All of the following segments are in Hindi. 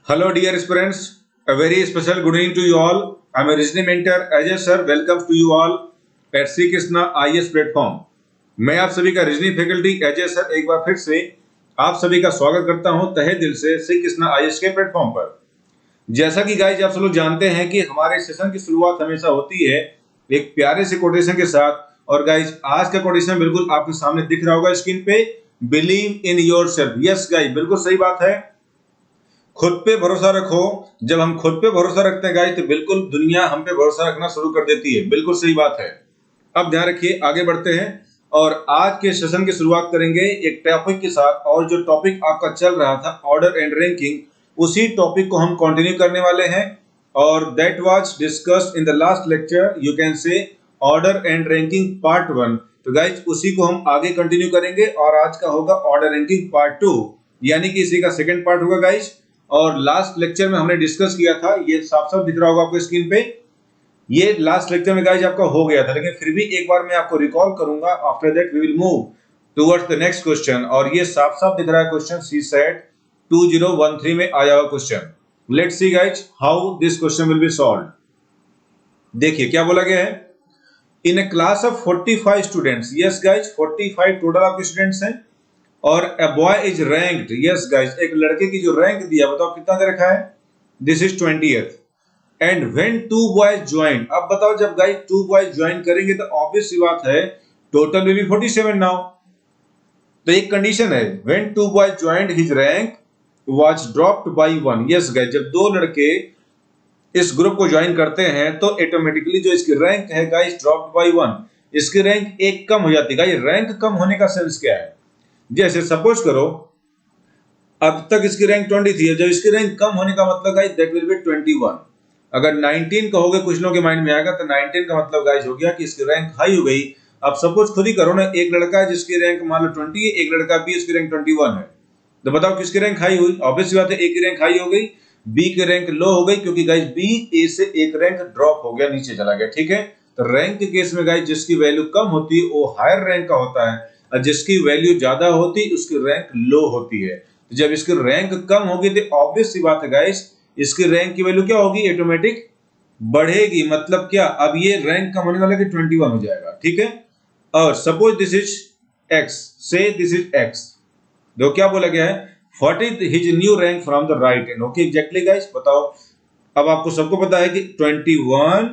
Hello, dear students. A very special good evening to you all. I am a reasoning mentor Ajay sir. Welcome to you all at Sri Krishna IAS platform. मैं आप सभी का रीजनिंग फैकल्टी अजय सर एक बार फिर से आप सभी का स्वागत करता हूं तहे दिल से श्री कृष्णा आईएएस के प्लेटफॉर्म पर। जैसा कि गाइज आप सब लोग जानते हैं कि हमारे सेशन की शुरुआत हमेशा होती है एक प्यारे से कोटेशन के साथ। और गाइज आज का कोटेशन बिल्कुल आपके सामने दिख रहा होगा स्क्रीन पे। Believe in yourself. Yes guys, बिल्कुल सही बात है। खुद पे भरोसा रखो। जब हम खुद पे भरोसा रखते हैं गाइस तो बिल्कुल दुनिया हम पे भरोसा रखना शुरू कर देती है। बिल्कुल सही बात है। अब ध्यान रखिए, आगे बढ़ते हैं और आज के सेशन की शुरुआत करेंगे एक टॉपिक के साथ। और जो टॉपिक आपका चल रहा था ऑर्डर एंड रैंकिंग, उसी टॉपिक को हम कंटिन्यू करने वाले हैं। और that was discussed in the last lecture, you can से ऑर्डर एंड रैंकिंग पार्ट 1। तो गाइस उसी को हम आगे कंटिन्यू करेंगे और आज का होगा ऑर्डर रैंकिंग पार्ट 2, यानी कि इसी का सेकंड पार्ट होगा गाइस। और लास्ट लेक्चर में हमने डिस्कस किया था, ये साफ साफ दिख रहा होगा आपको स्क्रीन पे। ये लास्ट लेक्चर में गाइस आपका हो गया था, लेकिन फिर भी एक बार मैं आपको रिकॉल करूंगा। After that we will move towards the next question. और ये साफ साफ दिख रहा है क्वेश्चन सी सेट 2013 में आया हुआ question. Let's see guys how this question will be solved. देखिए क्या बोला गया है। In a class of 45 students, yes guys 45 total आपके स्टूडेंट्स हैं। और a boy is ranked, yes guys, एक लड़के की जो रैंक दिया बताओ कितना दे रखा है। This is 20th and when two boys join, अब बताओ जब गाइस two boys join करेंगे तो ऑब्वियस सी बात है टोटल will be 47 now। तो एक कंडीशन है, when two boys joined his rank was dropped by 1। yes guys, जब दो लड़के इस ग्रुप को ज्वाइन करते हैं तो ऑटोमेटिकली जो इसकी रैंक है गाइस ड्रॉप्ड बाय 1, इसकी रैंक एक कम हो जाती है। गाइस रैंक कम होने का सेंस क्या है। जैसे सपोज करो अब तक इसकी रैंक 20 थी, जब इसकी रैंक कम होने का मतलब गाइस दैट विल बी 21। अगर 19 कहोगे कुछ लोगों के माइंड में आएगा तो 19 का मतलब गाइस हो गया कि इसकी रैंक हाई हो गई। अब सपोज खुद ही करो ना, एक लड़का है जिसकी रैंक मान लो 20 है, एक लड़का बी उसकी रैंक 21 है, तो बताओ किसकी रैंक हाई हुई। ऑब्वियस बात है ए की रैंक हाई हो गई, बी की रैंक लो हो गई, क्योंकि गाइस बी ए से एक रैंक ड्रॉप हो गया, नीचे चला गया। ठीक है, तो रैंक के केस में गाइस जिसकी वैल्यू कम होती है वो हायर रैंक का होता है और जिसकी वैल्यू ज्यादा होती उसकी रैंक लो होती है। तो जब इसकी रैंक कम होगी तो ऑब्वियस सी बात है गाइस इसकी रैंक की वैल्यू क्या होगी, ऑटोमेटिक बढ़ेगी। मतलब क्या, अब ये रैंक कम होने वाला कि 21 हो जाएगा। ठीक है, और suppose this is x, say this is x, जो क्या बोला गया है 40 his new rank from the right end. Okay exactly guys, बताओ अब आपको सबको पता है कि 21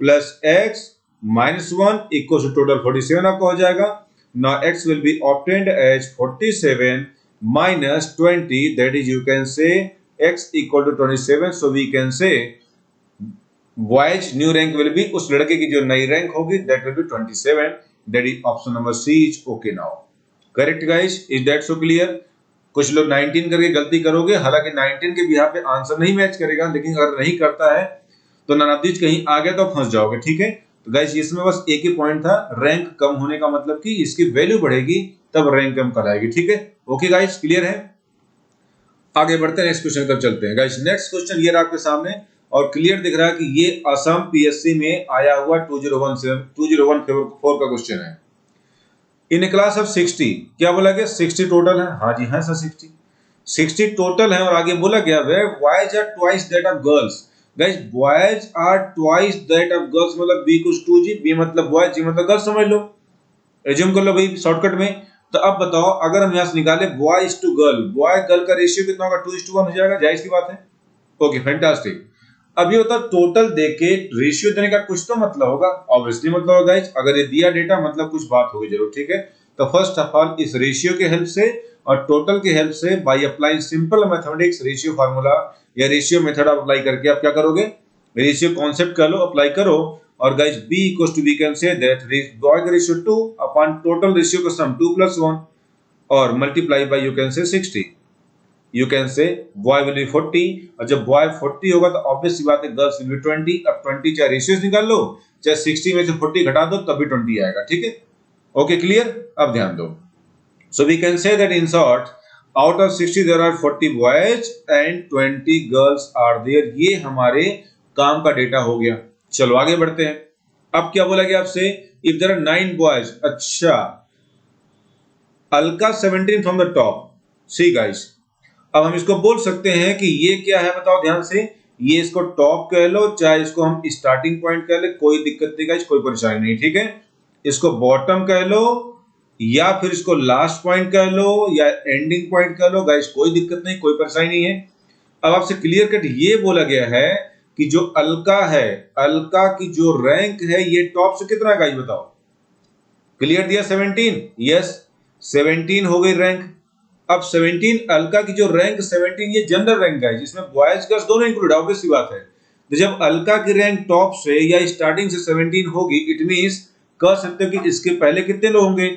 plus x minus 1 equal to total 47 आपको हो जाएगा। Now x will be obtained as 47 minus 20, that is you can say x equal to 27, so we can say boy's new rank will be, उस लड़के की जो नई रैंक होगी that will be 27, that is option number C is okay now। Correct guys, is that so clear? कुछ लोग 19 करके गलती करोगे, हालांकि 19 के बिहार पे आंसर नहीं मैच करेगा, लेकिन अगर नहीं करता है तो नतीज कहीं आगे तो फंस जाओगे। ठीक है, तो गाइस इसमें बस एक ही पॉइंट था, रैंक कम होने का मतलब कि इसकी वैल्यू बढ़ेगी तब रैंक कम कराएगी। ठीक है, ओके गाइस क्लियर है। आगे बढ़ते हैं, नेक्स्ट क्वेश्चन की तरफ चलते हैं। गाइस नेक्स्ट क्वेश्चन ये रहा आपके सामने और क्लियर दिख रहा है कि ये असम पीएससी में आया हुआ 2014 का क्वेश्चन है। इन क्लास ऑफ 60, क्या बोला गया 60 टोटल है। हाँ जी हाँ सर 60 टोटल है। और आगे बोला गया where boys are twice that of girls. Guys boys are twice that of girls मतलब b equals to g, b मतलब बॉयज, g मतलब गर्ल्स, समझ लो, एज्यूम कर लो भाई शॉर्टकट में। तो अब बताओ अगर हम यहां से निकाले boy is to girl, boy girl का रेशियो कितना होगा 2:1 हो जाएगा, जायज की बात है। Okay fantastic. अब ये बताओ टोटल देके रेशियो देने का कुछ तो मतलब होगा, ऑब्वियसली मतलब होगा गाइस, अगर ये दिया डेटा मतलब कुछ बात होगी जरूर। ठीक है, तो फर्स्ट ऑफ ऑल इस रेशियो के हेल्प से और टोटल के हेल्प से by applying simple mathematics ratio formula या रेशियो मेथड अप्लाई करके आप क्या करोगे, रेशियो कॉन्सेप्ट कर लो, अप्लाई करो। और guys b equals to we can say that boy का रेशियो 2 अपॉन टोटल रेशियो का सम 2 + 1 और मल्टीप्लाई बाय यू कैन से 60। यू कैन से बॉय विल बी 40 और जब बॉय 40 होगा तो ऑब्वियस सी बात है गर्ल्स विल बी 20। अब 20 चाहे रेशियोस निकाल लो चाहे 60 में से 40 घटा दो तब भी 20 आएगा। ठीक है, ओके क्लियर। अब ध्यान दो, so we can say that in short out of 60 there are 40 boys and 20 girls are there. ये हमारे काम का डेटा हो गया। चलो आगे बढ़ते हैं। अब क्या बोला गया आपसे, इफ देयर आर 9 बॉयज। अच्छा, Alka 17 from the top. See guys, अब हम इसको बोल सकते हैं कि ये क्या है, बताओ ध्यान से, ये इसको टॉप कह लो, चाहे इसको हम स्टार्टिंग पॉइंट कह ले, कोई दिक्कत नहीं गाइस, कोई परेशानी नहीं, ठीक है। इसको बॉटम कह लो या फिर इसको लास्ट पॉइंट कह लो या एंडिंग पॉइंट कह लो गाइस, कोई दिक्कत नहीं, कोई परेशानी नहीं है। अब आपसे क्लियर कट ये बोला गया है कि जो अल्का है, अल्का की जो रैंक है ये टॉप से कितना है गाइस, बताओ। क्लियर दिया 17, यस 17 हो गई रैंक। अब 17 अल्का की जो रैंक 17 ये जनरल रैंक है, जिसमें बॉयज गर्ल्स दोनों इंक्लूड, ऑब्वियस सी बात है। तो जब अल्का की रैंक टॉप से या स्टार्टिंग से 17 होगी, इट मींस कह सकते हो कि इसके पहले कितने लोग होंगे,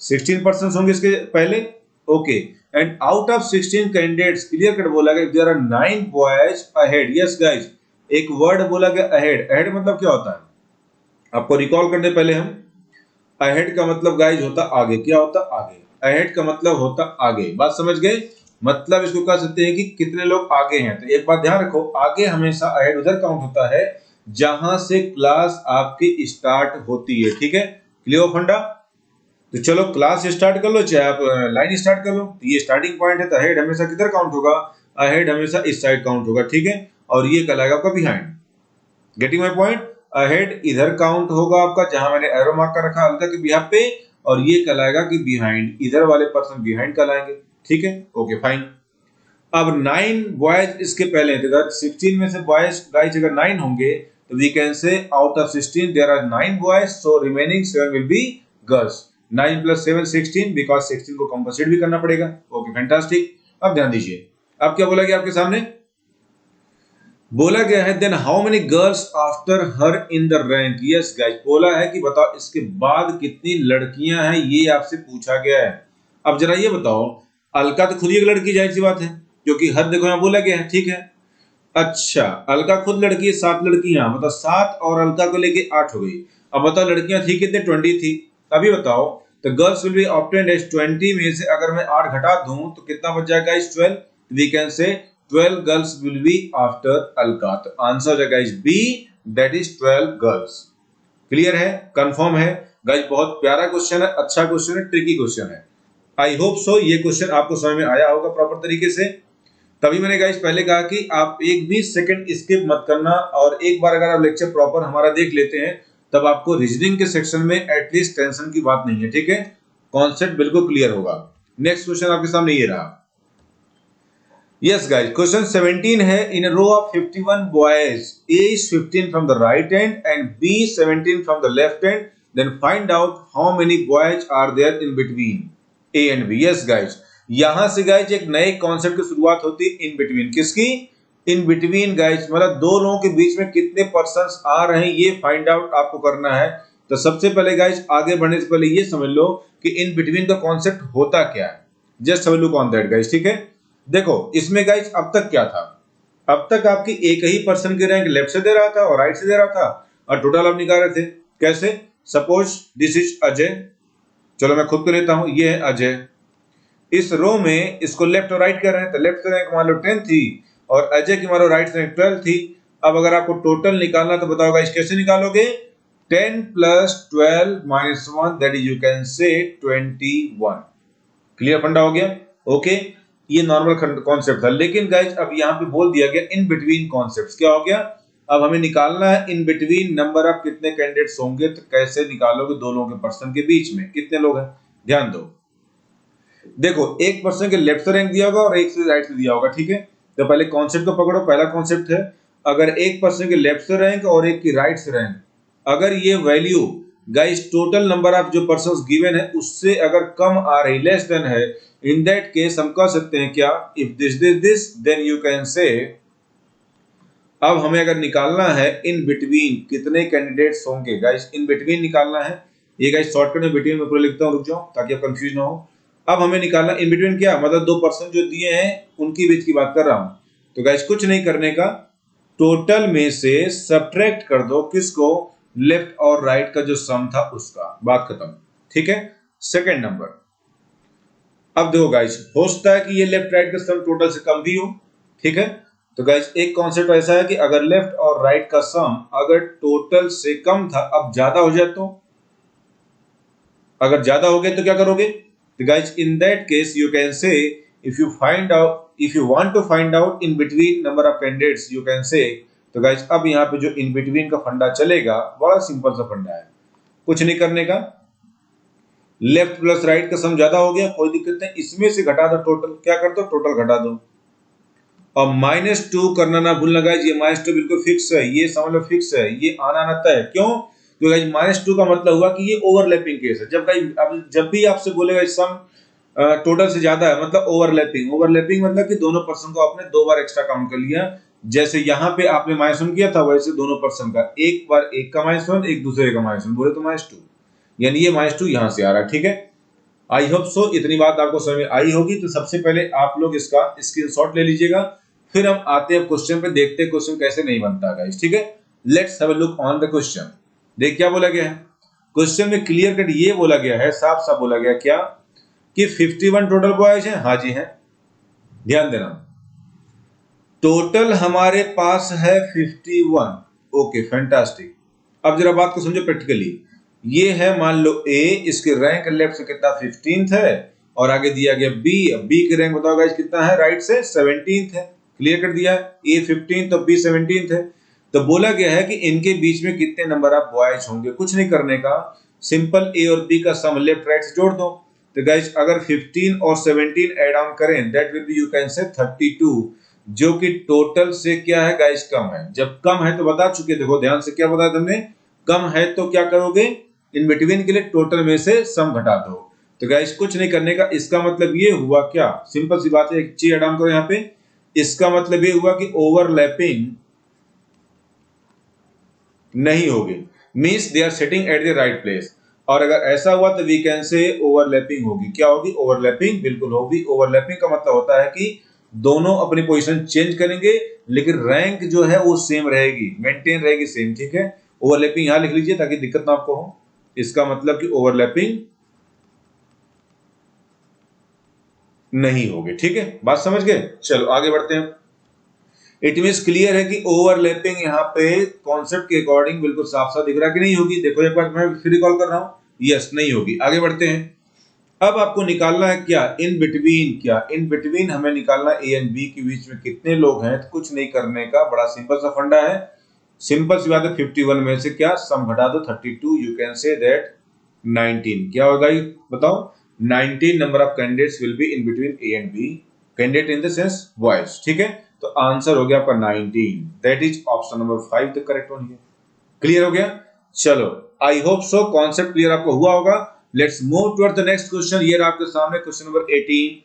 16% होंगे इसके पहले, okay. And out of 16 candidates, clear cut बोला गया there are 9 boys ahead, yes guys, एक वर्ड बोला गया अहेड। अहेड मतलब क्या होता है, आपको रिकॉल करने पहले हम, अहेड का मतलब गाइस होता आगे, क्या होता आगे, अहेड का मतलब होता आगे, बात समझ गए। मतलब इसको कह सकते हैं कि कितने लोग आगे हैं। तो एक बात ध्यान रखो, आगे हमेशा अहेड उधर काउंट होता है जहां से क्लास आपकी स्टार्ट होती है, ठीक है, क्लियर फंडा। तो चलो क्लास स्टार्ट कर लो, चाहे आप लाइन स्टार्ट कर लो, तो ये स्टार्टिंग पॉइंट है, तो अहेड हमेशा किधर काउंट होगा, अहेड हमेशा इस साइड काउंट होगा, ठीक है। और ये कहलाएगा आपका behind, getting my point. Ahead इधर काउंट होगा आपका जहां मैंने एरो मार्क कर रखा हल्का के बिहाफ पे, और ये कहलाएगा कि बिहाइंड, इधर वाले पर्सन बिहाइंड कहलाएंगे, ठीक है, ओके फाइन। अब 9 बॉयज इसके पहले हैं, तो 16 में से बॉयज गाइस अगर 9 होंगे तो we can say out of 16 there are 9 boys, so remaining 7 will be girls. 9 + 7 16, because 16 को कंपनसेट भी करना पड़ेगा, ओके फैंटास्टिक। अब ध्यान दीजिए, अब क्या बोला गया आपके सामने, बोला गया है then how many girls after her in the rank, yes guys, बोला है कि बताओ इसके बाद कितनी लड़कियां हैं, ये आपसे पूछा गया है। अब जरा ये बताओ, अलका तो खुद ही एक लड़की, जाहिर सी बात है, क्योंकि हद देखो यहां बोला गया है, ठीक है। अच्छा, अलका खुद लड़की है, 7 लड़कियां, मतलब 7 और अलका को लेके 8 हो गई। अब बताओ लड़कियां थी कितने, 20 थी। अभी बताओ, तो girls will be obtained as 20 में से अगर मैं 8 घटा दूं तो कितना बच जाएगा इस 12, we can say 12 girls will be after Alka. तो आंसर हो जाएगा is be, that is 12 girls. Clear है, कंफर्म है गाइस, बहुत प्यारा क्वेश्चन है, अच्छा क्वेश्चन है, ट्रिकी क्वेश्चन है। आई होप सो ये क्वेश्चन आपको समझ में आया होगा प्रॉपर तरीके से। तभी मैंने गाइस पहले कहा कि आप एक भी सेकंड स्किप मत करना, और एक बार अगर आप लेक्चर प्रॉपर हमारा देख लेते हैं तब आपको रीजनिंग के सेक्शन में एटलीस्ट टेंशन की बात नहीं है, ठीक है, कॉन्सेप्ट बिल्कुल क्लियर होगा। नेक्स्ट क्वेश्चन आपके सामने ये रहा। यस गाइस, क्वेश्चन 17 है, in row of 51 boys, A is 15 from the right end and B 17 from the left end, then find out how many boys are there in between A and B। Yes guys, यहां से गाइस एक नए कॉन्सेप्ट की शुरुआत होती है, इन बिटवीन, किसकी, इन बिटवीन गाइस, मतलब दो लोगों के बीच में कितने पर्सन्स आ रहे हैं ये फाइंड आउट आपको करना है। तो सबसे पहले गाइस आगे बढ़ने से पहले ये समझ लो कि इन बिटवीन का कॉन्सेप्ट होता क्या है, जस्ट समझ लो ऑन दैट गाइस, ठीक है। देखो इसमें गाइस अब तक क्या था, अब तक आपकी एक ही पर्सन की रैंक लेफ्ट से दे रहा था और राइट से दे रहा था, और टोटल आप निकाल रहे थे कैसे, सपोज दिस इज अजय, चलो मैं खुद को लेता हूं, ये है अजय, इस रो में इसको लेफ्ट और राइट कर रहे हैं, तो लेफ्ट रैंक मान लो 10 थी और अजय की मान लो राइट रैंक 12 थी। अब अगर आपको टोटल निकालना तो बताओ गाइस कैसे निकालोगे, 10 + 12 - 1, दैट इज यू कैन से 21। क्लियर फंडा हो गया, ओके। ये नॉर्मल कॉन्सेप्ट था, लेकिन गाइस अब यहाँ पे बोल दिया गया इन बिटवीन कॉन्सेप्ट्स, क्या हो गया, अब हमें निकालना है इन बिटवीन नंबर ऑफ कितने कैंडिडेट्स होंगे। तो कैसे निकालोगे, दो लोगों के पर्सन के बीच में कितने लोग हैं, ध्यान दो। देखो एक पर्सन के लेफ्ट से रैंक दिया होगा और एक से राइट से दिया होगा, ठीक है। तो पहले कॉन्सेप्ट को पकड़ो, पहला कॉन्सेप्ट है, अगर एक पर्सन के लेफ्ट से रैंक और एक की राइट से रैंक, अगर ये value guys total number of जो पर्सन्स गिवन है उससे अगर कम आ रही, लेस देन है, इन दैट केस हम कह सकते हैं क्या, if this then you can say, अब हमें अगर निकालना है इन बिटवीन कितने कैंडिडेट्स होंगे गाइस, इन बिटवीन निकालना है, ये गाइस शॉर्टकट में बिटवीन में पूरा लिखता हूं, रुक जाओ ताकि आप कंफ्यूज ना हो। अब हमें निकालना इन बिटवीन क्या, मतलब दो पर्सन जो दिए हैं उनकी बीच की बात कर रहा हूं। तो गाइस कुछ नहीं करने का, टोटल में से सब्ट्रैक्ट कर दो किसको, लेफ्ट और राइट का जो सम था उसका, बात खत्म, ठीक है। सेकंड नंबर, अब देखो गाइस हो सकता है कि ये लेफ्ट राइट का सम टोटल से कम भी हो, ठीक है। तो गाइस एक कॉन्सेप्ट ऐसा है कि अगर लेफ्ट और राइट का सम अगर टोटल से कम था, अब ज्यादा हो जाए तो, अगर ज्यादा हो गया तो क्या करोगे, तो guys in that case you can से if you want to find out in between number of candidates you can say। तो गाइस अब यहाँ पे जो इन बिटवीन का फंडा चलेगा बड़ा सिंपल सा फंडा है, कुछ नहीं करने का। लेफ्ट प्लस राइट का सम ज्यादा हो गया, कोई दिक्कत नहीं, इसमें से घटा दो टोटल, क्या कर दो टोटल घटा दो। और -2 करना ना भूलना गाइस, ये -2 बिल्कुल फिक्स है, ये समझ लो फिक्स है, ये आना ना तय। क्यों? क्योंकि गाइस -2 का मतलब हुआ कि ये ओवरलैपिंग केस है। जब गाइस अब जब भी आपसे बोलेगा सम टोटल से ज्यादा है मतलब ओवरलैपिंग मतलब कि दोनों पर्सन को आपने 2 बार एक्स्ट्रा काउंट कर लिया। जैसे यहाँ पे आपने -1 किया था वैसे दोनों पर्सन का एक बार एक का -1 एक दूसरे का -1 बोले तो -2, यानी ये -2 यहाँ से आ रहा है। ठीक है, आई होप सो इतनी बात आपको समझ में आई होगी। तो सबसे पहले आप लोग इसका स्क्रीनशॉट ले लीजिएगा, फिर हम आते हैं क्वेश्चन पे, देखते हैं क्वेश्चन कैसे नहीं बनता गाइस। ठीक है, let's have a look on the question. देख क्या बोला गया है क्वेश्चन में, क्लियर कट ये बोला गया है, साफ साफ बोला गया क्या कि 51 टोटल बॉयज हैं। हाँ जी हैं, ध्यान देना, टोटल हमारे पास है 51। Okay fantastic. अब जरा बात को समझो प्रैक्टिकली, ये है मान लो ए, इसके रैंक लेफ्ट से कितना 15th है और आगे दिया गया बी। बी की रैंक बताओ गाइस कितना है, राइट से 17th है, क्लियर कर दिया, ए 15th तो बी 17th है। तो बोला गया है कि इनके बीच में कितने नंबर ऑफ बॉयज होंगे, कुछ नहीं करने का, सिंपल ए और बी का सम लेफ्ट राइट से जोड़ दो। तो गाइस अगर 15 और 17 ऐड ऑन करें that will be you can से 32, जो कि टोटल से क्या है गाइस कम है। जब कम है तो बता चुके, देखो ध्यान से क्या बताया तुमने, कम है तो क्या करोगे, इन बिटवीन के लिए टोटल में से सम घटा दो। तो गाइस कुछ नहीं करने का, इसका मतलब ये हुआ क्या, सिंपल सी बात है, एक चीज ऐड ऑन करो यहाँ पे, इसका मतलब ये हुआ कि ओवरलैपिंग नहीं होगी, means they are sitting at the right place. और अगर ऐसा हुआ तो वी कैन से ओवरलैपिंग होगी। क्या होगी, ओवरलैपिंग बिल्कुल होगी। ओवरलैपिंग का मतलब होता है कि दोनों अपनी पोजीशन चेंज करेंगे लेकिन रैंक जो है वो सेम रहेगी, मेंटेन रहेगी सेम। ठीक है, ओवरलैपिंग यहां लिख लीजिए ताकि दिक्कत ना आपको हो। इसका मतलब कि ओवरलैपिंग नहीं होगी। ठीक है, बात समझ गए, चलो आगे बढ़ते हैं। इट मींस क्लियर है कि ओवरलैपिंग यहाँ पे कॉन्सेप्ट के अकॉर्डिंग बिल्कुल साफ साफ दिख रहा है कि नहीं होगी। देखो एक बार मैं फिर रिकॉल कर रहा हूं, यस नहीं होगी। आगे बढ़ते हैं, अब आपको निकालना है क्या, इन बिटवीन। क्या इन बिटवीन हमें निकालना ए एंड बी के बीच में कितने लोग हैं। तो कुछ नहीं करने का, बड़ा सिंपल सा फंडा है, सिंपल सी बात है, 51 में से क्या सम घटा दो 32, यू कैन से दैट 19। क्या होगा ये बताओ, 19 number of candidates will be in between A and B, candidate in the sense boys. ठीक है, तो आंसर हो गया आपका 19, that is option number 5 the correct one here. Clear हो गया, चलो I hope so concept clear आपको हुआ होगा। Let's move toward the next question. ये रहा आपके सामने क्वेश्चन नंबर 18।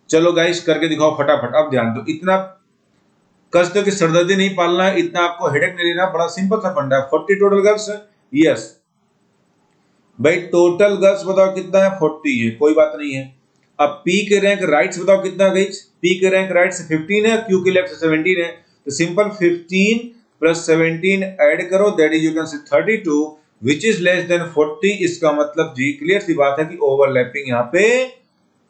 चलो गाइस करके दिखाओ फटाफट। अब ध्यान दो, इतना कष्ट की सरदर्दी नहीं पालना है, इतना आपको हेडेक नहीं लेना, बड़ा सिंपल सा फंडा है। 40 टोटल गर्ल्स है, यस भाई टोटल गर्ल्स बताओ कितना है, 40 है, कोई बात नहीं है। अब पी के रैंक राइट से बताओ कितना गई, पी के रैंक राइट से 15 है, क्यू के लेफ्ट से 17 है। तो सिंपल 15 प्लस 17 ऐड करो, दैट इज यू कैन से 32 विच इज लेस देन 40। इसका मतलब जी क्लियर सी बात है कि ओवरलैपिंग यहाँ पे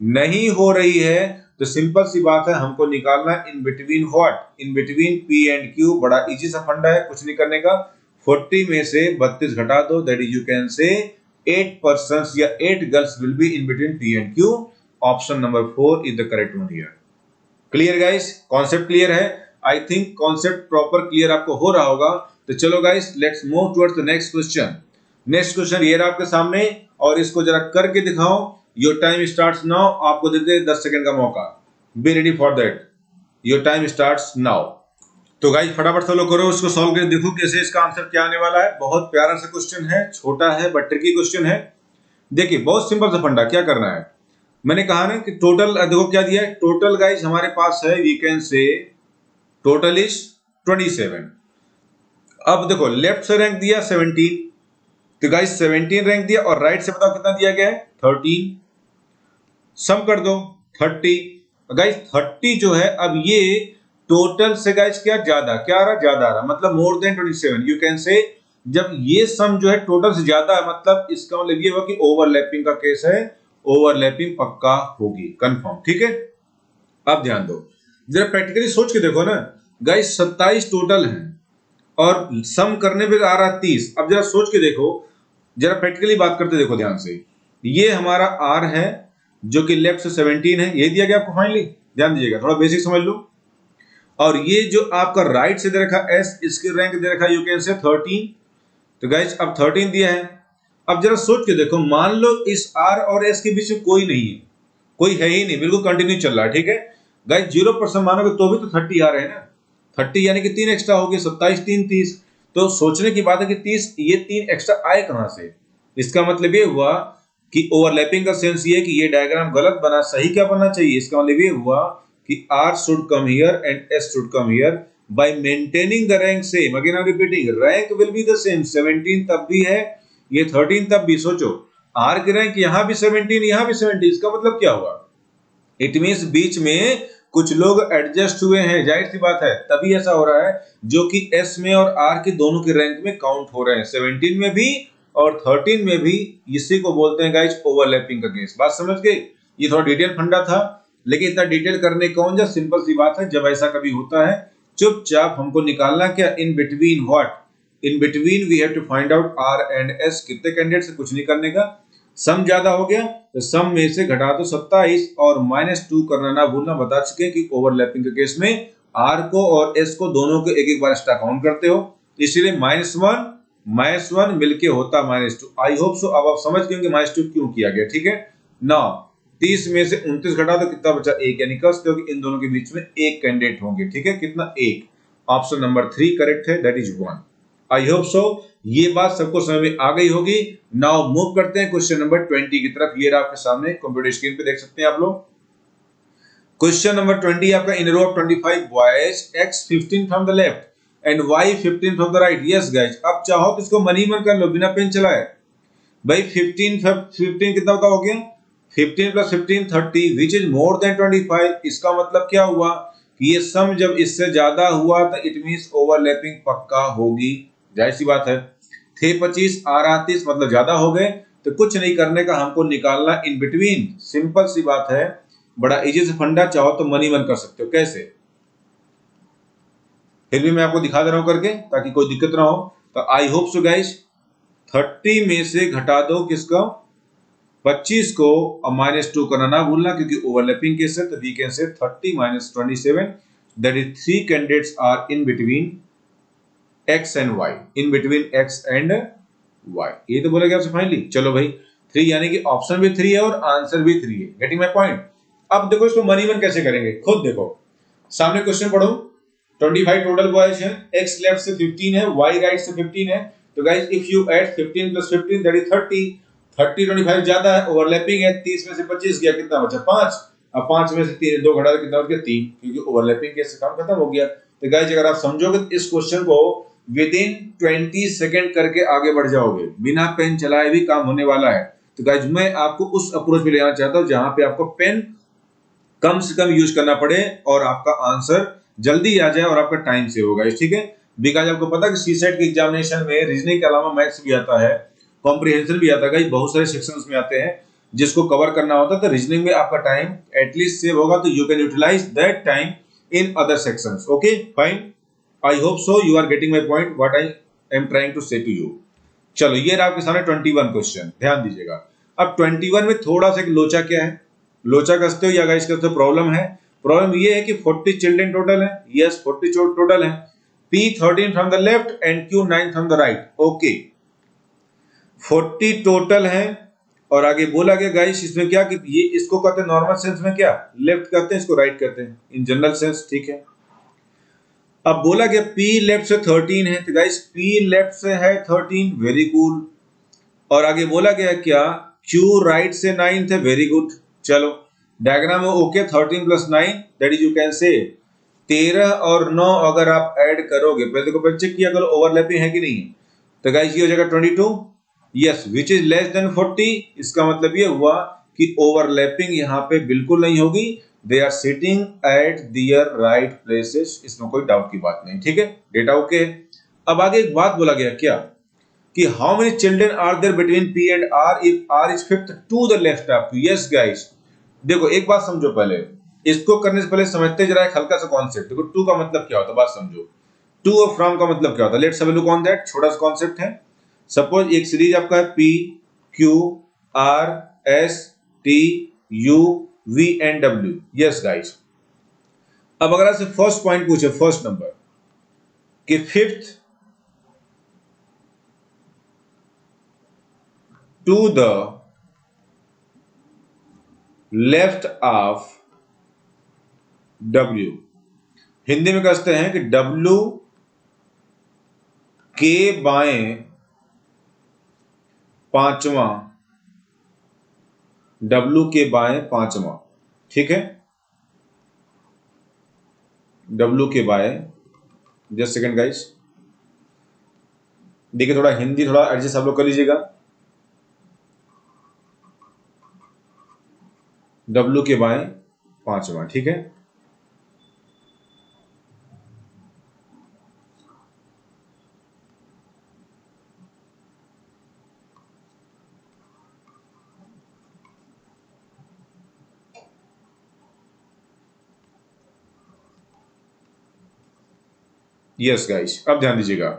नहीं हो रही है। तो सिंपल सी बात है, हमको निकालना in between what, in between P and Q. बड़ा इजी सा फंडा है, कुछ नहीं करने का, 40 में से 32 घटा दो, दैट इज यू कैन से 8 पर्संस या 8 girls will be in between P and Q. Option number 4 is the correct one here. Clear guys, concept clear है, I think concept proper clear आपको हो रहा होगा। तो चलो guys let's move towards the next question. Next question ये रहा आपके सामने और इसको जरा करके दिखाओ। योर टाइम स्टार्ट्स नाउ, आपको देते हैं 10 सेकंड का मौका, be ready for that, your time starts now. तो गाइस फटाफट फॉलो करो, उसको सॉल्व करके देखो कैसे इसका आंसर क्या आने वाला है। बहुत प्यारा सा क्वेश्चन है, छोटा है बट ट्रिकी क्वेश्चन है। देखिए बहुत सिंपल सा फंडा, क्या करना है, मैंने कहा ना कि टोटल देखो क्या दिया है, टोटल गाइस हमारे पास है, we can say total is 27। अब देखो लेफ्ट से रैंक दिया 17, तो गाइस 17 रैंक दिया और राइट से बताओ कितना दिया गया है 13, सम कर दो 30। गाइस 30 जो है, अब ये टोटल से गाइस क्या ज्यादा, क्या आ रहा, ज्यादा आ रहा, मतलब मोर देन 27 यू कैन से। जब ये सम जो है टोटल से ज्यादा है, मतलब इसका मतलब ये हुआ कि ओवरलैपिंग का केस है, ओवरलैपिंग पक्का होगी, कंफर्म। ठीक है, अब ध्यान दो, जरा प्रैक्टिकली सोच के देखो ना गाइस, 27 टोटल है और सम करने पे आ रहा 30। अब जरा सोच के देखो, जरा प्रैक्टिकली बात करते देखो ध्यान से, ये हमारा R है जो कि लेफ्ट से 17 है, ये दिया गया आपको फाइनली, ध्यान दीजिएगा, थोड़ा बेसिक समझ लो। और ये जो आपका राइट से दे रखा एस, इसकी रैंक दे रखा यू कैन से 13। तो गाइज अब 13 दिया है। अब जरा सोच के देखो, मान लो इस आर और एस के बीच में कोई नहीं है, कोई है ही नहीं, बिल्कुल कंटिन्यू चल रहा है, ठीक है गाइज। 0% मानोगे तो भी तो 30 आ रहे हैं ना, 30 यानी कि 3 एक्स्ट्रा हो गए, 27 3 30। तो सोचने की बात है कि 30, ये 3 एक्स्ट्रा आए कहां से। इसका मतलब ये हुआ कि ओवरलैपिंग का सेंस ये कि ये डायग्राम गलत बना, सही क्या बनना चाहिए। इसका मतलब ये हुआ कि R should come here and S should come here by maintaining the rank same. Again I'm repeating, rank will be the same. 17 तब भी है, ये 13 तब भी। सोचो R की रैंक यहाँ भी 17, यहाँ भी 17, इसका मतलब क्या हुआ। इट मीन्स बीच में कुछ लोग एडजस्ट हुए हैं, जाहिर सी बात है, तभी ऐसा हो रहा है, जो कि S में और R की दोनों की रैंक में काउंट हो रहे हैं, 17 में भी और 13 में भी। इसी को बोलते हैं गाइस ओवरलैपिंग का केस। बात समझ गए। ये थोड़ा डिटेल फंडा था, लेकिन इतना डिटेल करने कौन जा, सिंपल सी बात है, जब ऐसा कभी होता है चुपचाप हमको निकालना क्या, in between what, in between we have to find out R and S। कितने कैंडिडेट से कुछ नहीं करने का, सम ज्यादा हो गया तो सम में से घटा दो 27 और -2 करना ना भूलना। बता चुके कि ओवरलैपिंग के केस में R को और S को दोनों को एक एक बार एक्स्ट्रा काउंट करते हो, इसीलिए -1 मिलके होता -2। आई होप सो अब आप समझ गए कि -2 क्यों किया गया, ठीक है ना। 30 में से 29 घटा दो, कितना बचा, 1, यानी कह सकते हो कि इन दोनों के बीच में एक कैंडिडेट होंगे, ठीक है, कितना, 1। ऑप्शन नंबर 3 करेक्ट है, दैट इज 1। आई होप सो ये बात सबको समझ में आ गई होगी। नाउ मूव करते हैं क्वेश्चन नंबर 20 की तरफ। ये रहा आपके सामने, कंप्यूटर स्क्रीन पे देख सकते हैं आप लोग। क्वेश्चन नंबर 20 आपका, in row of 25 boys x 15 from the left and y 15 from the right. Yes guys, अब चाहो तो इसको मन ही मन कर लो बिना पेन चलाए। भाई 15 कितना होता हो गया, 15 plus 15 30 which is more than 25। इसका मतलब क्या हुआ कि ये सम जब इससे ज्यादा हुआ तो इट मींस ओवरलैपिंग पक्का होगी, जाहिर सी बात है। थे 25 आ 30 मतलब ज्यादा हो गए, तो कुछ नहीं करने का, हमको निकालना इन बिटवीन। सिंपल सी बात है, बड़ा इजी से फंडा, चाहो तो मनी मन कर सकते हो। कैसे, फिर भी मैं आपको दिखा दे रहा हूं करके, ताकि कोई दिक्कत ना हो। तो आई होप सो गाइस, 30 में से घटा दो किसका, 25 को, और -2 करना ना भूलना, क्योंकि ओवरलैपिंग केस है। तो वी कैन से 30 - 27, that is 3 candidates are in between x and y, in between x and y। ये तो बोलेगा आपसे फाइनली। चलो भाई 3 यानी कि ऑप्शन भी 3 है और आंसर भी 3 है। Getting my point. अब देखो इसको मनी मन कैसे करेंगे, खुद देखो, सामने क्वेश्चन पढ़ो। 25 टोटल बॉयज हैं, x लेफ्ट से 15 है, y राइट से 15 है। तो guys if you add 15 + 15 that is 30। 30 25 ज्यादा है, ओवरलैपिंग है, 30 में से 25 गया, कितना बचा, 5। अब 5 में से 3 2 घटा दो, कितना बच गया, 3, क्योंकि ओवरलैपिंग के से काम खत्म हो गया। तो गाइस अगर आप समझोगे तो इस क्वेश्चन को विद इन 20 सेकंड करके आगे बढ़ जाओगे, बिना पेन चलाए भी काम होने वाला है। तो गाइस मैं आपको उस अप्रोच पे ले जाना चाहता हूं जहां पे आपको पेन कम से कम यूज करना पड़े और आपका आंसर जल्दी आ जाए और आपका टाइम सेव होगा, ठीक है। बिकॉज आपको पता है कि सीसेट के एग्जामिनेशन में रीजनिंग के अलावा मैथ्स भी आता है, कॉम्प्रिहेंशन भी आता है, बहुत सारे सेक्शंस में आते हैं जिसको कवर करना होता है। तो रीजनिंग में आपका टाइम एटलीस्ट सेव होगा, तो you can utilize that time in other sections. Okay fine, I hope so you are getting my point what I am trying to say to you. चलो ये रहा आपके सामने 21 क्वेश्चन, ध्यान दीजिएगा। अब 21 में थोड़ा सा एक लोचा क्या है, लोचा कसते हो या गाइस करते हो, प्रॉब्लम है। प्रॉब्लम ये है कि 40 चिल्ड्रन टोटल है, यस 40 टोटल है। P 13 from the left and Q 9 from the right. Okay 40 total है, और आगे बोला गया गाइस इसमें क्या कि ये इसको कहते हैं नॉर्मल सेंस में क्या, लेफ्ट कहते हैं, इसको राइट कहते हैं इन जनरल सेंस, ठीक है। अब बोला गया P लेफ्ट से 13 है, तो गाइस P लेफ्ट से है 13, वेरी कूल। और आगे बोला गया क्या, Q राइट से 9 थे, वेरी गुड। चलो डायग्राम में okay, 13 + 9 that is you can say 13 और 9 अगर आप ऐड करोगे, पहले देखो पहले चेक किया करो ओवरलैपिंग है कि नहीं। तो गाइस ये हो जाएगा 22, yes which is less than 40। इसका मतलब ये हुआ कि ओवरलैपिंग यहाँ पे बिल्कुल नहीं होगी, they are sitting at their right places, इसमें कोई डाउट की बात नहीं, ठीक है, डेटा ओके। अब आगे एक बात बोला गया क्या कि how many children are there between P and R if R is fifth to the left of Q। Yes guys देखो एक बात समझो, पहले इसको करने से पहले समझते जरा एक हल्का सा कॉन्सेप्ट। देखो टू का मतलब क्या होता है, बात समझो। टू और फ्रॉम का मतलब क्या होता है, let's have a look on that. छोटा सा कॉन्सेप्ट है, सपोज एक सीरीज आपका है P Q R S T U V and W। Yes guys अब अगर आपसे फर्स्ट पॉइंट पूछे, फर्स्ट नंबर कि fifth to the left of W, Hindi में कहते हैं कि W के बाएं पांचवा, W के बाएं पांचवा, ठीक है, W के बाएं, जस्ट सेकंड गाइस, देखिए थोड़ा हिंदी थोड़ा एडजस्ट आप लोग कर लीजिएगा। W के बाएं पांचवा, ठीक है। यस गाइस, अब ध्यान दीजिएगा।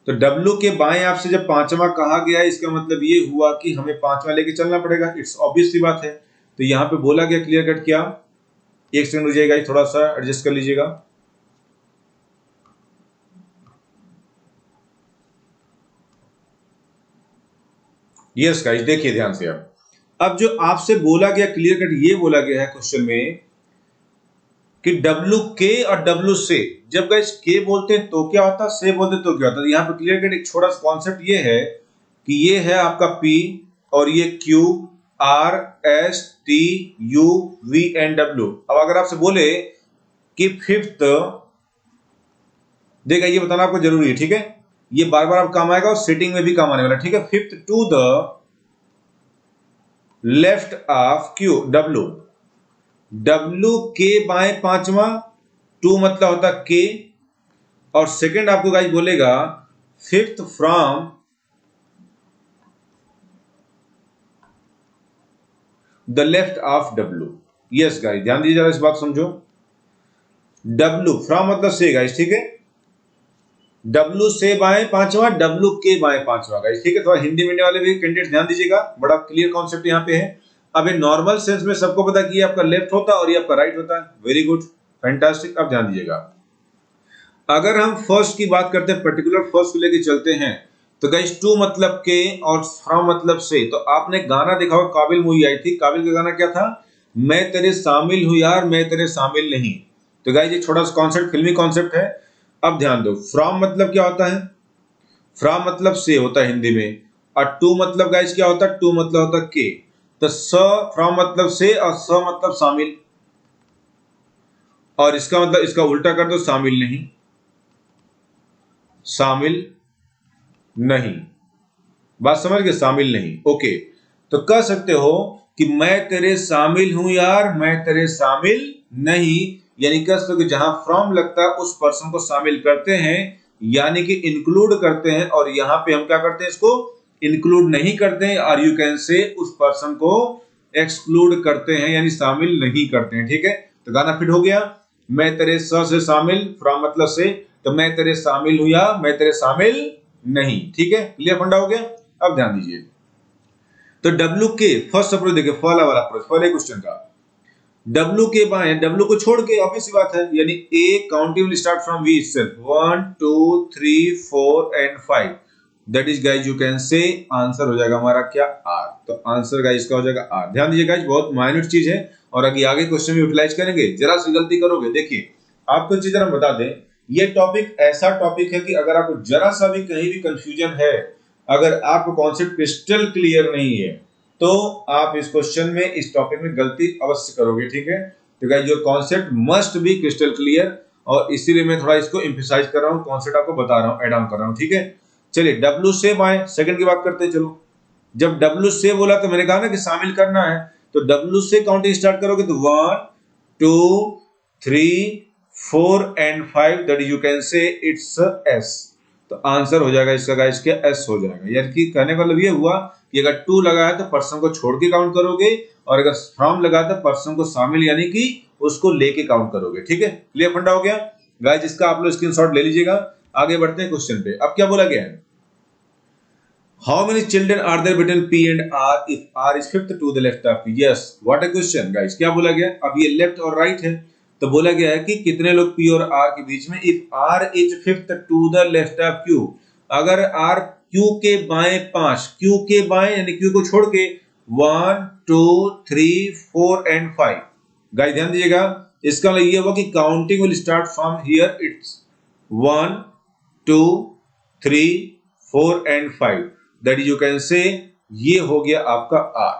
तो W के बाएं आपसे जब पांचवा कहा गया, इसका मतलब ये हुआ कि हमें पांचवा लेके चलना पड़ेगा। इट्स ऑब्वियस सी बात है। तो यहां पे बोला गया क्लियर कट क्या, एक सेकंड रुकिएगा, थोड़ा सा एडजस्ट कर लीजिएगा। यस गाइस, देखिए ध्यान से। अब जो आपसे बोला गया क्लियर कट ये बोला गया है क्वेश्चन में कि W के और W से, जब गाइस के बोलते हैं तो क्या होता है, से बोलते हैं तो क्या होता है। यहाँ पे क्लियर कट एक छोटा सा कॉन्सेप्ट ये है कि ये है आपका P और ये Q R S T U V N W। अब अगर आपसे बोले कि फिफ्थ, देखा ये बताना आपको जरूरी है, ठीक है, ये बार बार आप काम आएगा और सेटिंग में भी काम आने वाला, ठीक है। Fifth to the left of Q, W के बाएं पांचवा, टू मतलब होता के, और सेकंड आपको गाइस बोलेगा fifth from the left of W। Yes guys, ध्यान दीजिए जरा, इस बात समझो। W फ्रॉम मतलब से गाइस, ठीक है, W से बाएं पांचवा, W के बाएं पांचवा गाइस, ठीक है। थोड़ा हिंदी मीडियम वाले भी कैंडिडेट ध्यान दीजिएगा, बड़ा क्लियर कॉन्सेप्ट यहाँ पे है। अब ये नॉर्मल सेंस में सबको पता कि ये आपका लेफ्ट होता है और ये आपका राइट होता है। Very good, fantastic. अब ध्यान दीजिएगा, अगर हम फर्स्ट की बात करते हैं, पर्टिकुलर फर्स्ट को लेके चलते हैं, तो गाइस टू मतलब के और फ्रॉम मतलब से। तो आपने गाना देखा होगा, काबिल मूवी आई थी, काबिल का गाना क्या था, मैं तेरे शामिल हूं यार, मैं तेरे शामिल नहीं। तो गाइस ये छोटा सा कॉन्सेप्ट, फिल्मी कॉन्सेप्ट है। अब ध्यान दो, फ्रॉम मतलब क्या होता है, फ्रॉम मतलब से होता है हिंदी में, और टू मतलब गाइस क्या होता है, टू मतलब होता है के। तो स फ्रॉम मतलब से और स मतलब शामिल, और इसका मतलब इसका उल्टा कर दो, शामिल नहीं, शामिल नहीं, बात समझ गए, शामिल नहीं। ओके, तो कह सकते हो कि मैं तेरे शामिल हूं यार, मैं तेरे शामिल नहीं, यानी कह सकते हो कि जहां फ्रॉम लगता है उस पर्सन को शामिल करते हैं, यानी कि इंक्लूड करते हैं, और यहां पे हम क्या करते हैं, इसको इंक्लूड नहीं करते हैं, और यू कैन से उस पर्सन को एक्सक्लूड करते हैं, यानी शामिल नहीं करते हैं, ठीक है। तो गाना फिट हो गया, मैं तेरे स से शामिल, फ्रॉम मतलब से, तो मैं तेरे शामिल हूं या मैं तेरे शामिल नहीं, ठीक है, क्लियर फंडा हो गया। अब ध्यान दीजिए, तो W के फर्स्ट अप्रोच देखिए, पहला वाला अप्रोच, पहले क्वेश्चन का, W के बाएं, W को छोड़ के, ऑब्वियस सी बात है, यानी A counting will start from V itself, 1 2 3 4 and 5, that is guys you can से आंसर हो जाएगा हमारा क्या, R। तो आंसर गाइस का हो जाएगा R। ध्यान दीजिए गाइस, बहुत माइन्यूट चीज है, और आगे क्वेश्चन में यूटिलाइज करेंगे, जरा सी गलती करोगे, देखिए आपको चीज जरा बता दें, ये टॉपिक ऐसा टॉपिक है कि अगर आपको जरा सा भी कहीं भी कंफ्यूजन है, अगर आपको कॉन्सेप्ट क्रिस्टल क्लियर नहीं है, तो आप इस क्वेश्चन में, इस टॉपिक में गलती अवश्य करोगे, ठीक है। तो गाइस जो concept must be crystal clear, और इसीलिए मैं थोड़ा इसको एम्फसाइज कर रहा हूं, कॉन्सेप्ट आपको बता रहा हूं, ऐड ऑन कर रहा हूं, ठीक है। चलिए W से बाएं, सेकंड की बात करते हैं। चलो, जब W से बोला तो मैंने कहा ना कि शामिल करना है, तो W से काउंटिंग स्टार्ट करोगे तो 1 2 3 4 एंड 5, दैट यू कैन से इट्स S। तो आंसर हो जाएगा इसका गाइस क्या, S हो जाएगा। यानी कि कहने का मतलब ये हुआ कि अगर टू लगा है तो पर्सन को छोड़ के काउंट करोगे, और अगर फ्रॉम लगा तो पर्सन को शामिल यानी कि उसको लेके काउंट करोगे, ठीक है। क्लियर फंडा हो गया गाइस, इसका आप लोग स्क्रीनशॉट ले लीजिएगा। आगे बढ़ते हैं क्वेश्चन पे। अब क्या बोला गया है, how many children are there between P and R if R is fifth to the left of P। Yes, what a question guys, क्या बोला गया। अब ये लेफ्ट और राइट है, तो बोला गया है कि कितने लोग पी और आर के बीच में, if R is fifth to the left of Q, अगर आर क्यू के बाएं 5, क्यू के बाएं यानी क्यू को छोड़ के 1 2 3 4 एंड 5, गाइस ध्यान दीजिएगा, इसका मतलब ये होगा कि counting will start from here, it's 1 2 3 4 and 5, that is you can say ये हो गया आपका आर।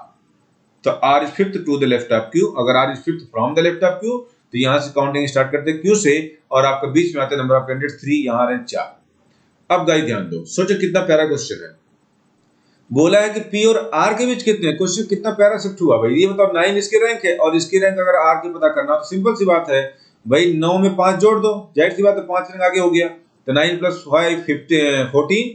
तो R is fifth to the left of Q, अगर R is fifth from the left of Q तो यहां से काउंटिंग स्टार्ट करते हैं क्यू से, और आपके बीच में आते नंबर ऑफ कैंडिडेट 3, यहां आ रहे हैं 4। अब गाइस ध्यान दो, सोचो कितना प्यारा क्वेश्चन है। बोला है कि पी और आर के बीच कितने, क्वेश्चन कितना प्यारा शिफ्ट हुआ भाई। ये बताओ 9 इसकी रैंक है और इसकी रैंक अगर आर की पता करना तो सिंपल सी बात है भाई, 9 में 5 जोड़ दो, जाहिर सी बात है 5 रैंक आगे हो गया, तो 9 + 5 14,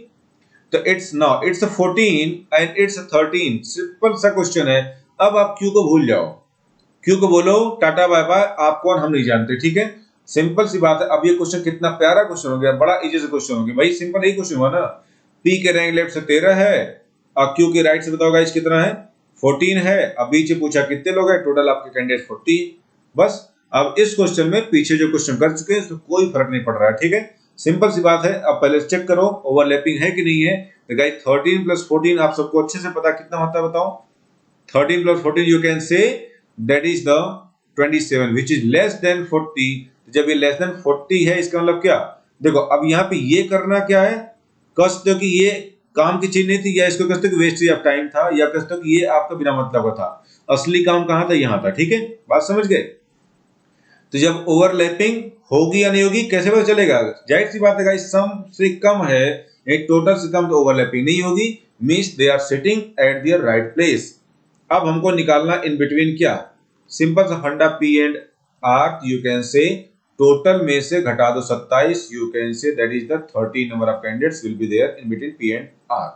तो it's now it's 14 and it's 13। Simple सा क्वेश्चन है। अब आप क्यू को भूल जाओ, क्यू को बोलो टाटा बाय बाय, आप कौन हम नहीं जानते, ठीक है, सिंपल सी बात है। अब ये क्वेश्चन कितना प्यारा क्वेश्चन हो गया, बड़ा इजी से क्वेश्चन हो गया भाई, सिंपल यही क्वेश्चन हुआ ना। पी के रैंक लेफ्ट से 13 है और क्यू के राइट से बताओ गाइस कितना है, 14 है। अब बीच में पूछा कितने लोग हैं, टोटल आपके कैंडिडेट 40। बस अब इस क्वेश्चन में पीछे जो क्वेश्चन कर चुके हैं उसमें कोई फर्क नहीं पड़ रहा है, ठीक है, सिंपल सी बात है। अब पहले चेक करो ओवरलैपिंग है कि नहीं है। तो गाइस 13 + 14 आप सबको अच्छे से पता कितना होता है, बताओ। 13 + 14 you can say that is the 27 which is less than 40। जब ये less than 40 है इसका मतलब क्या, देखो अब यहाँ पे ये करना क्या है, कह सकते हो कि ये काम की चीज नहीं थी, या इसको कह सकते हो कि वेस्टेज ऑफ टाइम था, या कह सकते हो कि ये आपका बिना मतलब का था। असली काम कहाँ था, यहाँ था, ठीक है, बात समझ गए। तो जब ओवरलैपिंग होगी या नहीं होगी कैसे पता चलेगा, जाहिर सी बात है गाइस, सम से कम है, एक टोटल से कम तो ओवरलैपिंग नहीं होगी, means they are sitting at their right place. अब हमको निकालना इन बिटवीन क्या, सिंपल सा फंडा P and R, you can say total में से घटा दो 27, you can say that is the 30 number of candidates will be there in between P and R.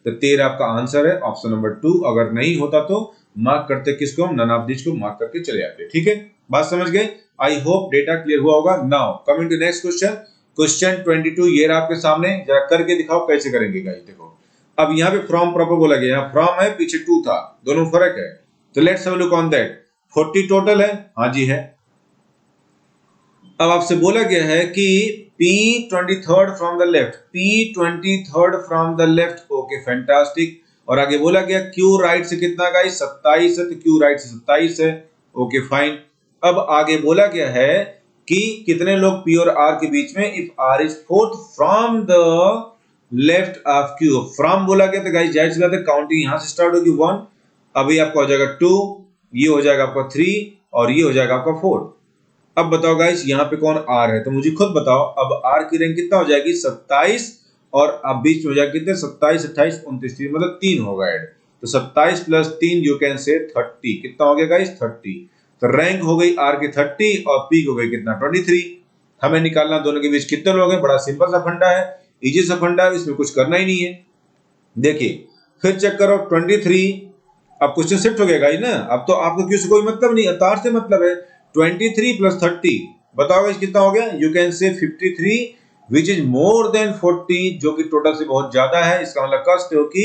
तो 13 आपका आंसर है, ऑप्शन नंबर 2। अगर नहीं होता तो मार्क करते किसको, नन ऑफ दिस को मार्क करके चले जाते, ठीक है, बात समझ गए। आई होप डेटा क्लियर हुआ होगा। Now coming to next question, question 22 ये रहा आपके सामने, जरा करके दिखाओ कैसे करेंगे गाइस। देखो अब यहाँ पे फ्रॉम प्रॉपर बोला गया, यहाँ फ्रॉम है, पीछे टू था, दोनों फर्क है। तो let's have a look on that. 40 total है, हाँ जी है। अब आपसे बोला गया है कि P23 from the left, P23 from the left, okay fantastic. और आगे बोला गया Q राइट से कितना गाइस, 27 है, तो Q राइट से 27 है, ओके फाइन। अब आगे बोला गया है कि कितने लोग P और R के बीच में, if R is fourth from the left of Q, from बोला गया तो गाइस जाहिर सी बात है काउंटिंग यहां से स्टार्ट होगी 1, अभी आपका हो जाएगा 2, ये हो जाएगा आपका 3 और ये हो जाएगा आपका 4। अब बताओ गाइस यहाँ पे कौन R है, तो मुझे खुद बताओ। अब R की रैंक कितना हो जाएगी, 27, और अब बीच में हो जाएगा कितने, 27 28 29 3, मतलब 3 होगा ऐड, तो 27 + 3 यू कैन से 30। कितना हो गया गाइस, 30। तो रैंक हो गई R की 30 और P हो गई कितना, 23। हमें निकालना दोनों के बीच कितने लोग हैं, बड़ा सिंपल सा फंडा है, इजी सा फंडा है, इसमें कुछ करना ही नहीं है। देखिए फिर चेक करो 23, अब क्वेश्चन शिफ्ट हो गया गाइस ना, अब तो आपको क्यों से कोई मतलब नहीं, तार से मतलब है। 23 + 30 बताओ गाइस कितना हो गया, यू कैन से 53 विच इज मोर देन 40, जो कि टोटल से बहुत ज्यादा है। इसका मतलब कह सकते हो कि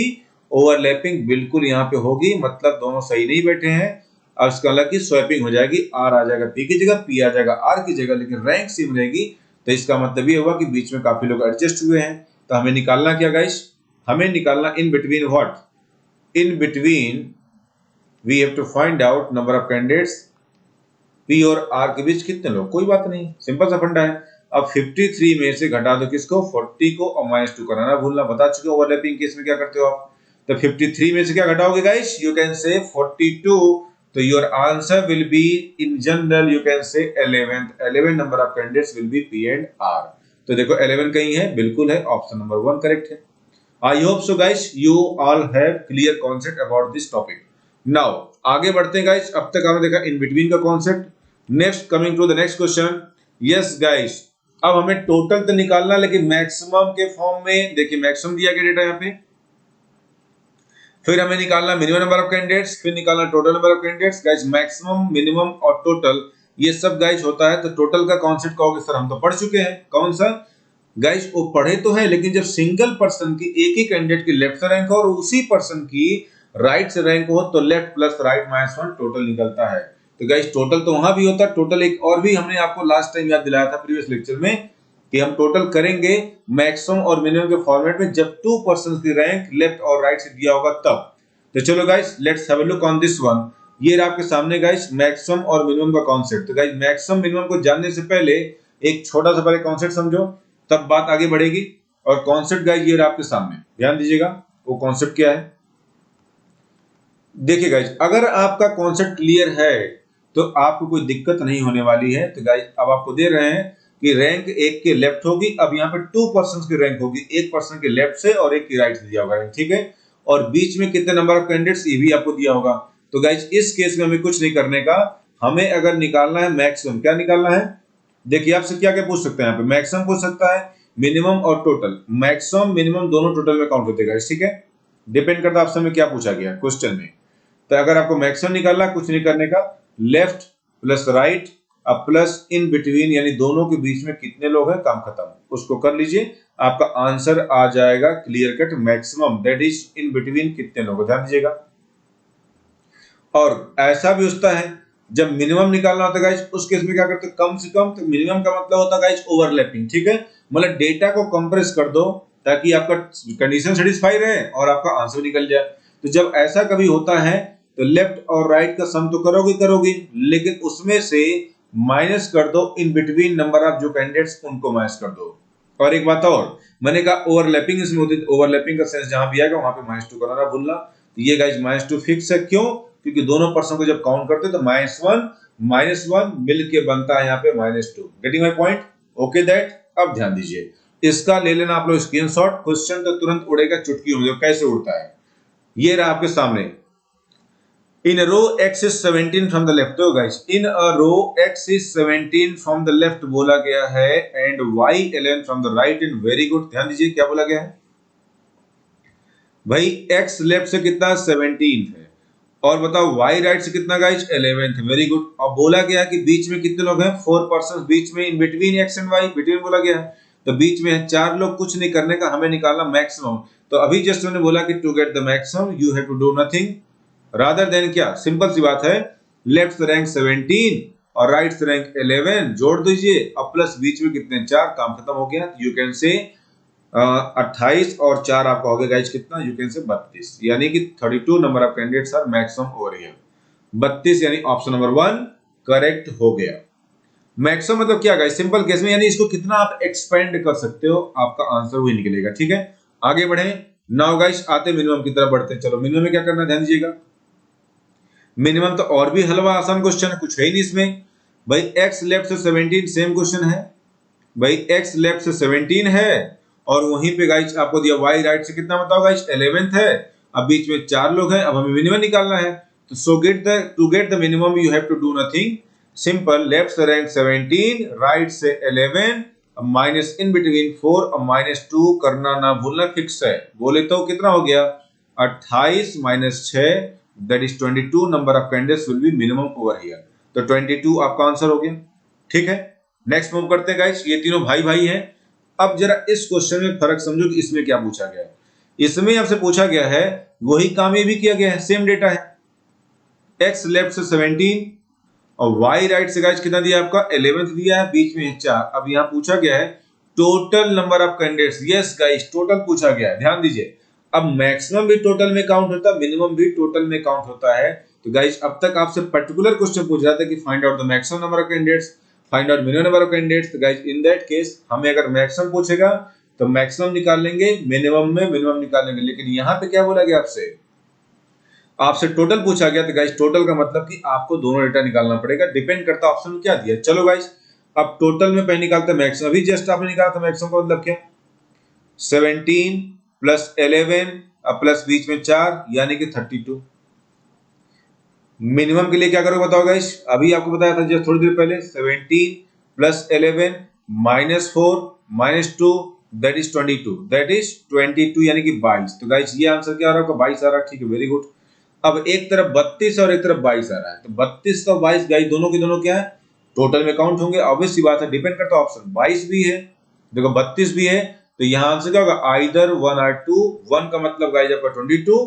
ओवरलैपिंग बिल्कुल यहाँ पे होगी, मतलब दोनों सही नहीं बैठे हैं। अब इसका मतलब कि स्वैपिंग हो जाएगी, आर आ जाएगा पी की जगह, पी आ जाएगा आर की जगह, लेकिन रैंक सेम रहेगी। तो इसका मतलब ये हुआ कि बीच में काफी लोग एडजस्ट हुए हैं। तो हमें निकालना क्या गाइस, हमें निकालना in between what, in between we have to find out number of candidates P और आर के बीच कितने लोग, कोई बात नहीं, सिंपल सा फंडा है। अब 53 में से घटा दो किसको, 40 को, और -2 कराना भूलना, बता चुके ओवरलैपिंग केस में क्या करते हो आप। तो 53 में से क्या घटाओगे गाइस, यू कैन से 42, तो your answer will be in general you can say 11 number of candidates will be P and R. तो देखो 11 कहीं है, बिल्कुल है, ऑप्शन नंबर 1 करेक्ट है। I hope so guys you all have clear concept about this topic. Now आगे बढ़ते हैं गाइस, अब तक हमने देखा इन बिटवीन का concept. Next coming to the next question, yes guys अब हमें टोटल तो निकालना, लेकिन मैक्सिमम के फॉर्म में। देखिए मैक्सिमम दिया गया डेटा यहाँ पे, फिर हमें निकालना मिनिमम नंबर ऑफ कैंडिडेट्स, फिर निकालना total number of candidates. Guys maximum, minimum और टोटल ये सब गाइस होता है। तो टोटल का कॉन्सेप्ट कहोगे सर हम तो पढ़ चुके हैं, कौन सा गाइस, वो पढ़े तो है, लेकिन जब सिंगल पर्सन की, एक ही कैंडिडेट की लेफ्ट से रैंक हो और उसी पर्सन की राइट से रैंक हो, तो लेफ्ट प्लस राइट -1 टोटल निकलता है। तो गाइस टोटल तो वहां भी होता है, टोटल एक और भी हमने आपको लास्ट टाइम याद दिलाया था प्रीवियस लेक्चर में कि हम टोटल करेंगे मैक्सिमम और मिनिमम के फॉर्मेट में जब टू पर्संस की रैंक लेफ्ट और राइट से दिया होगा तब। तो चलो guys let's have a look on this one. ये रहा आपके सामने गाइस मैक्सिमम और मिनिमम का कॉन्सेप्ट। तो गाइस मैक्सिमम मिनिमम को जानने से पहले एक छोटा सा पहले कॉन्सेप्ट समझो, तब बात आगे बढ़ेगी। और कॉन्सेप्ट गाइस ये रहा आपके सामने, ध्यान दीजिएगा वो कॉन्सेप्ट क्या है। देखिए गाइस अगर आपका कॉन्सेप्ट क्लियर है तो आपको कोई दिक्कत नहीं होने वाली है। तो गाइस अब आपको दे रहे हैं कि रैंक एक के लेफ्ट होगी, अब यहाँ पे टू पर्सन की रैंक होगी, एक पर्सन के लेफ्ट से और एक की राइट से दिया होगा रैंक, ठीक है। और बीच में कितने नंबर ऑफ कैंडिडेट्स ये भी आपको दिया होगा। तो गाइस इस केस में हमें कुछ नहीं करने का, हमें अगर निकालना है मैक्सिमम, क्या निकालना है, देखिए आपसे क्या क्या पूछ सकते हैं यहाँ पे, मैक्सिमम पूछ सकता है, मिनिमम और टोटल। मैक्सिमम मिनिमम दोनों टोटल में काउंट होते हैं गाइस, ठीक है। डिपेंड करता है आपसे में क्या पूछा गया क्वेश्चन में। तो अगर आपको मैक्सिमम निकालना, कुछ नहीं करने का, लेफ्ट प्लस राइट अब प्लस इन बिटवीन यानी दोनों के बीच में कितने लोग हैं, काम खत्म, उसको कर लीजिए, आपका आंसर आ जाएगा clear cut maximum that is in between कितने लोग, ध्यान दीजिएगा। और ऐसा भी होता है जब मिनिमम निकालना होता है गाइस, उस केस में क्या करते हैं, कम से कम। तो मिनिमम का मतलब होता है गाइस ओवरलैपिंग, ठीक है, मतलब डेटा को कंप्रेस कर दो ताकि आपका कंडीशन सेटिस्फाई रहे और आपका आंसर निकल जाए। तो जब ऐसा कभी होता है तो लेफ्ट और राइट का सम तो करोगे, लेकिन उसमें से माइनस कर दो इन बिटवीन नंबर ऑफ जो कैंडिडेट्स उनको माइनस कर दो। और एक बात और मैंने कहा ओवरलैपिंग इसमें होती है, ओवरलैपिंग का सेंस जहां भी आएगा वहां पे -2 करना ना भूलना। तो ये गाइस -2 फिक्स है, क्यों, क्योंकि दोनों पर्सन को जब काउंट करते हैं तो -1 मिलके बनता है यहाँ पे -2। Getting my point, okay that. अब ध्यान दीजिए, इसका ले लेना आप लोग स्क्रीनशॉट, क्वेश्चन तो तुरंत उड़ेगा चुटकी में, कैसे उड़ता है ये रहा आपके सामने। In a row x is 17 from the left, तो guys in a row x is 17 from the left बोला गया है and y 11 from the right, and very good। ध्यान दीजिए क्या बोला गया है भाई, x लेफ्ट से कितना 17 है और बताओ y राइट से कितना गाइस 11 है, वेरी गुड। और बोला गया कि बीच में कितने लोग हैं, 4 पर्सन, बीच में इन between x and y, between बोला गया है तो बीच में है 4 लोग, कुछ नहीं करने का, हमें निकालना मैक्सिमम। तो अभी जस्ट मैंने बोला कि to get the maximum you have to do nothing rather than क्या, सिंपल सी बात है, लेफ्ट से रैंक 17 और राइट से रैंक 11 जोड़ दीजिए और प्लस बीच में कितने 4, काम खत्म हो गया। यू कैन से 28 और 4 आपका हो गया गाइस कितना, यू कैन से 32, यानी कि 32 number of candidates are maximum over here. 32 यानी ऑप्शन नंबर 1 करेक्ट हो गया। मैक्सिमम मतलब क्या गाइस, सिंपल केस में यानी इसको कितना आप एक्सपेंड कर सकते हो, आपका आंसर वही निकलेगा, ठीक है। आगे बढ़े, नाउ गाइस आते मिनिमम की तरफ बढ़ते हैं। चलो मिनिमम में क्या करना है, ध्यान दीजिएगा। मिनिमम तो और भी हलवा आसान क्वेश्चन है, कुछ है ही नहीं इसमें भाई। x लेफ्ट से 17 सेम क्वेश्चन है भाई, x लेफ्ट से 17 है और वहीं पे गाइस आपको दिया y राइट से कितना बताओ गाइस 11th है, अब बीच में 4 लोग हैं, अब हमें मिनिमम निकालना है। तो so to get the minimum you have to do nothing, simple, left से रैंक 17 राइट से 11 माइनस इन बिटवीन 4 और -2 करना ना भूलना, फिक्स है। बोले तो कितना हो गया 28 - 6 that is 22 number of candidates will be minimum over here। तो 22 आपका आंसर हो गया, ठीक है। नेक्स्ट मूव करते हैं गाइस, ये तीनों भाई भाई हैं। अब जरा इस क्वेश्चन में फर्क समझो कि इसमें क्या पूछा गया है। इसमें आपसे पूछा गया है वही काम ये भी किया गया है, सेम डेटा है, x लेफ्ट से 17 और y राइट से गाइस कितना दिया आपका 11th दिया है, बीच में 4। अब यहाँ पूछा गया है total number of candidates, yes guys total पूछा गया है, ध्यान दीजिए। अब मैक्सिमम भी टोटल में काउंट होता है, मिनिमम भी टोटल में काउंट होता है। तो गाइस अब तक आपसे पर्टिकुलर क्वेश्चन पूछ रहा था कि find out the maximum number of candidates, find out minimum number of candidates. तो गाइस इन दैट केस हमें अगर मैक्सिमम पूछेगा तो मैक्सिमम निकाल लेंगे, मिनिमम में मिनिमम निकाल लेंगे। लेकिन यहाँ पे क्या बोला गया आपसे टोटल पूछा गया, तो गाइस टोटल का मतलब कि आपको दोनों डेटा निकालना पड़ेगा, डिपेंड करता है ऑप्शन में क्या दिया। चलो गाइस अब टोटल में पहले निकालते हैं मैक्सिमम, अभी जस्ट आपने निकाला था मैक्सिमम का मतलब क्या 17 प्लस 11 अब प्लस बीच में 4 यानी कि 32। मिनिमम के लिए क्या करोगे बताओ गाइस, अभी आपको बताया था जस्ट थोड़ी देर पहले 17 प्लस 11 -4 -2 दैट इज 22 यानी कि 22। तो गाइस ये आंसर क्या आ रहा है, 22 आ रहा है, ठीक है, वेरी गुड। अब एक तरफ 32 और एक तरफ 22 आ रहा है, तो 32 और 22 गाइस दोनों के दोनों क्या है टोटल में काउंट होंगे, ऑब्वियस सी बात है, डिपेंड करता है ऑप्शन। 22 भी है, देखो 32 भी है, तो यहां आंसर क्या होगा आइदर 1 और 2। 1 का मतलब गाइस आपका 22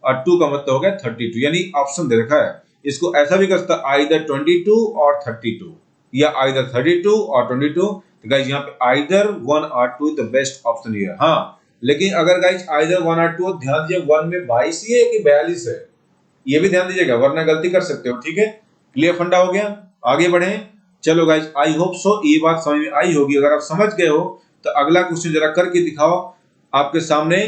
और 2 का मतलब हो गया 32, यानी ऑप्शन दे रखा है इसको ऐसा भी कर सकता है आइदर 22 और 32 या आइदर 32 और 22। तो गाइज यहाँ पे आइदर 1 और 2 is the best option here. हाँ, लेकिन अगर गाइज आइदर 1 और 2, ध्यान दीजिए 1 में 22 ही है कि 42 है, ये भी ध्यान दीजिएगा, वरना गलती कर सकते हो। ठीक है, क्लियर फंडा हो गया, आगे बढ़े। चलो गाइज, आई होप सो ये बात समझ में आई होगी। अगर आप समझ गए हो तो अगला क्वेश्चन जरा करके दिखाओ। आपके सामने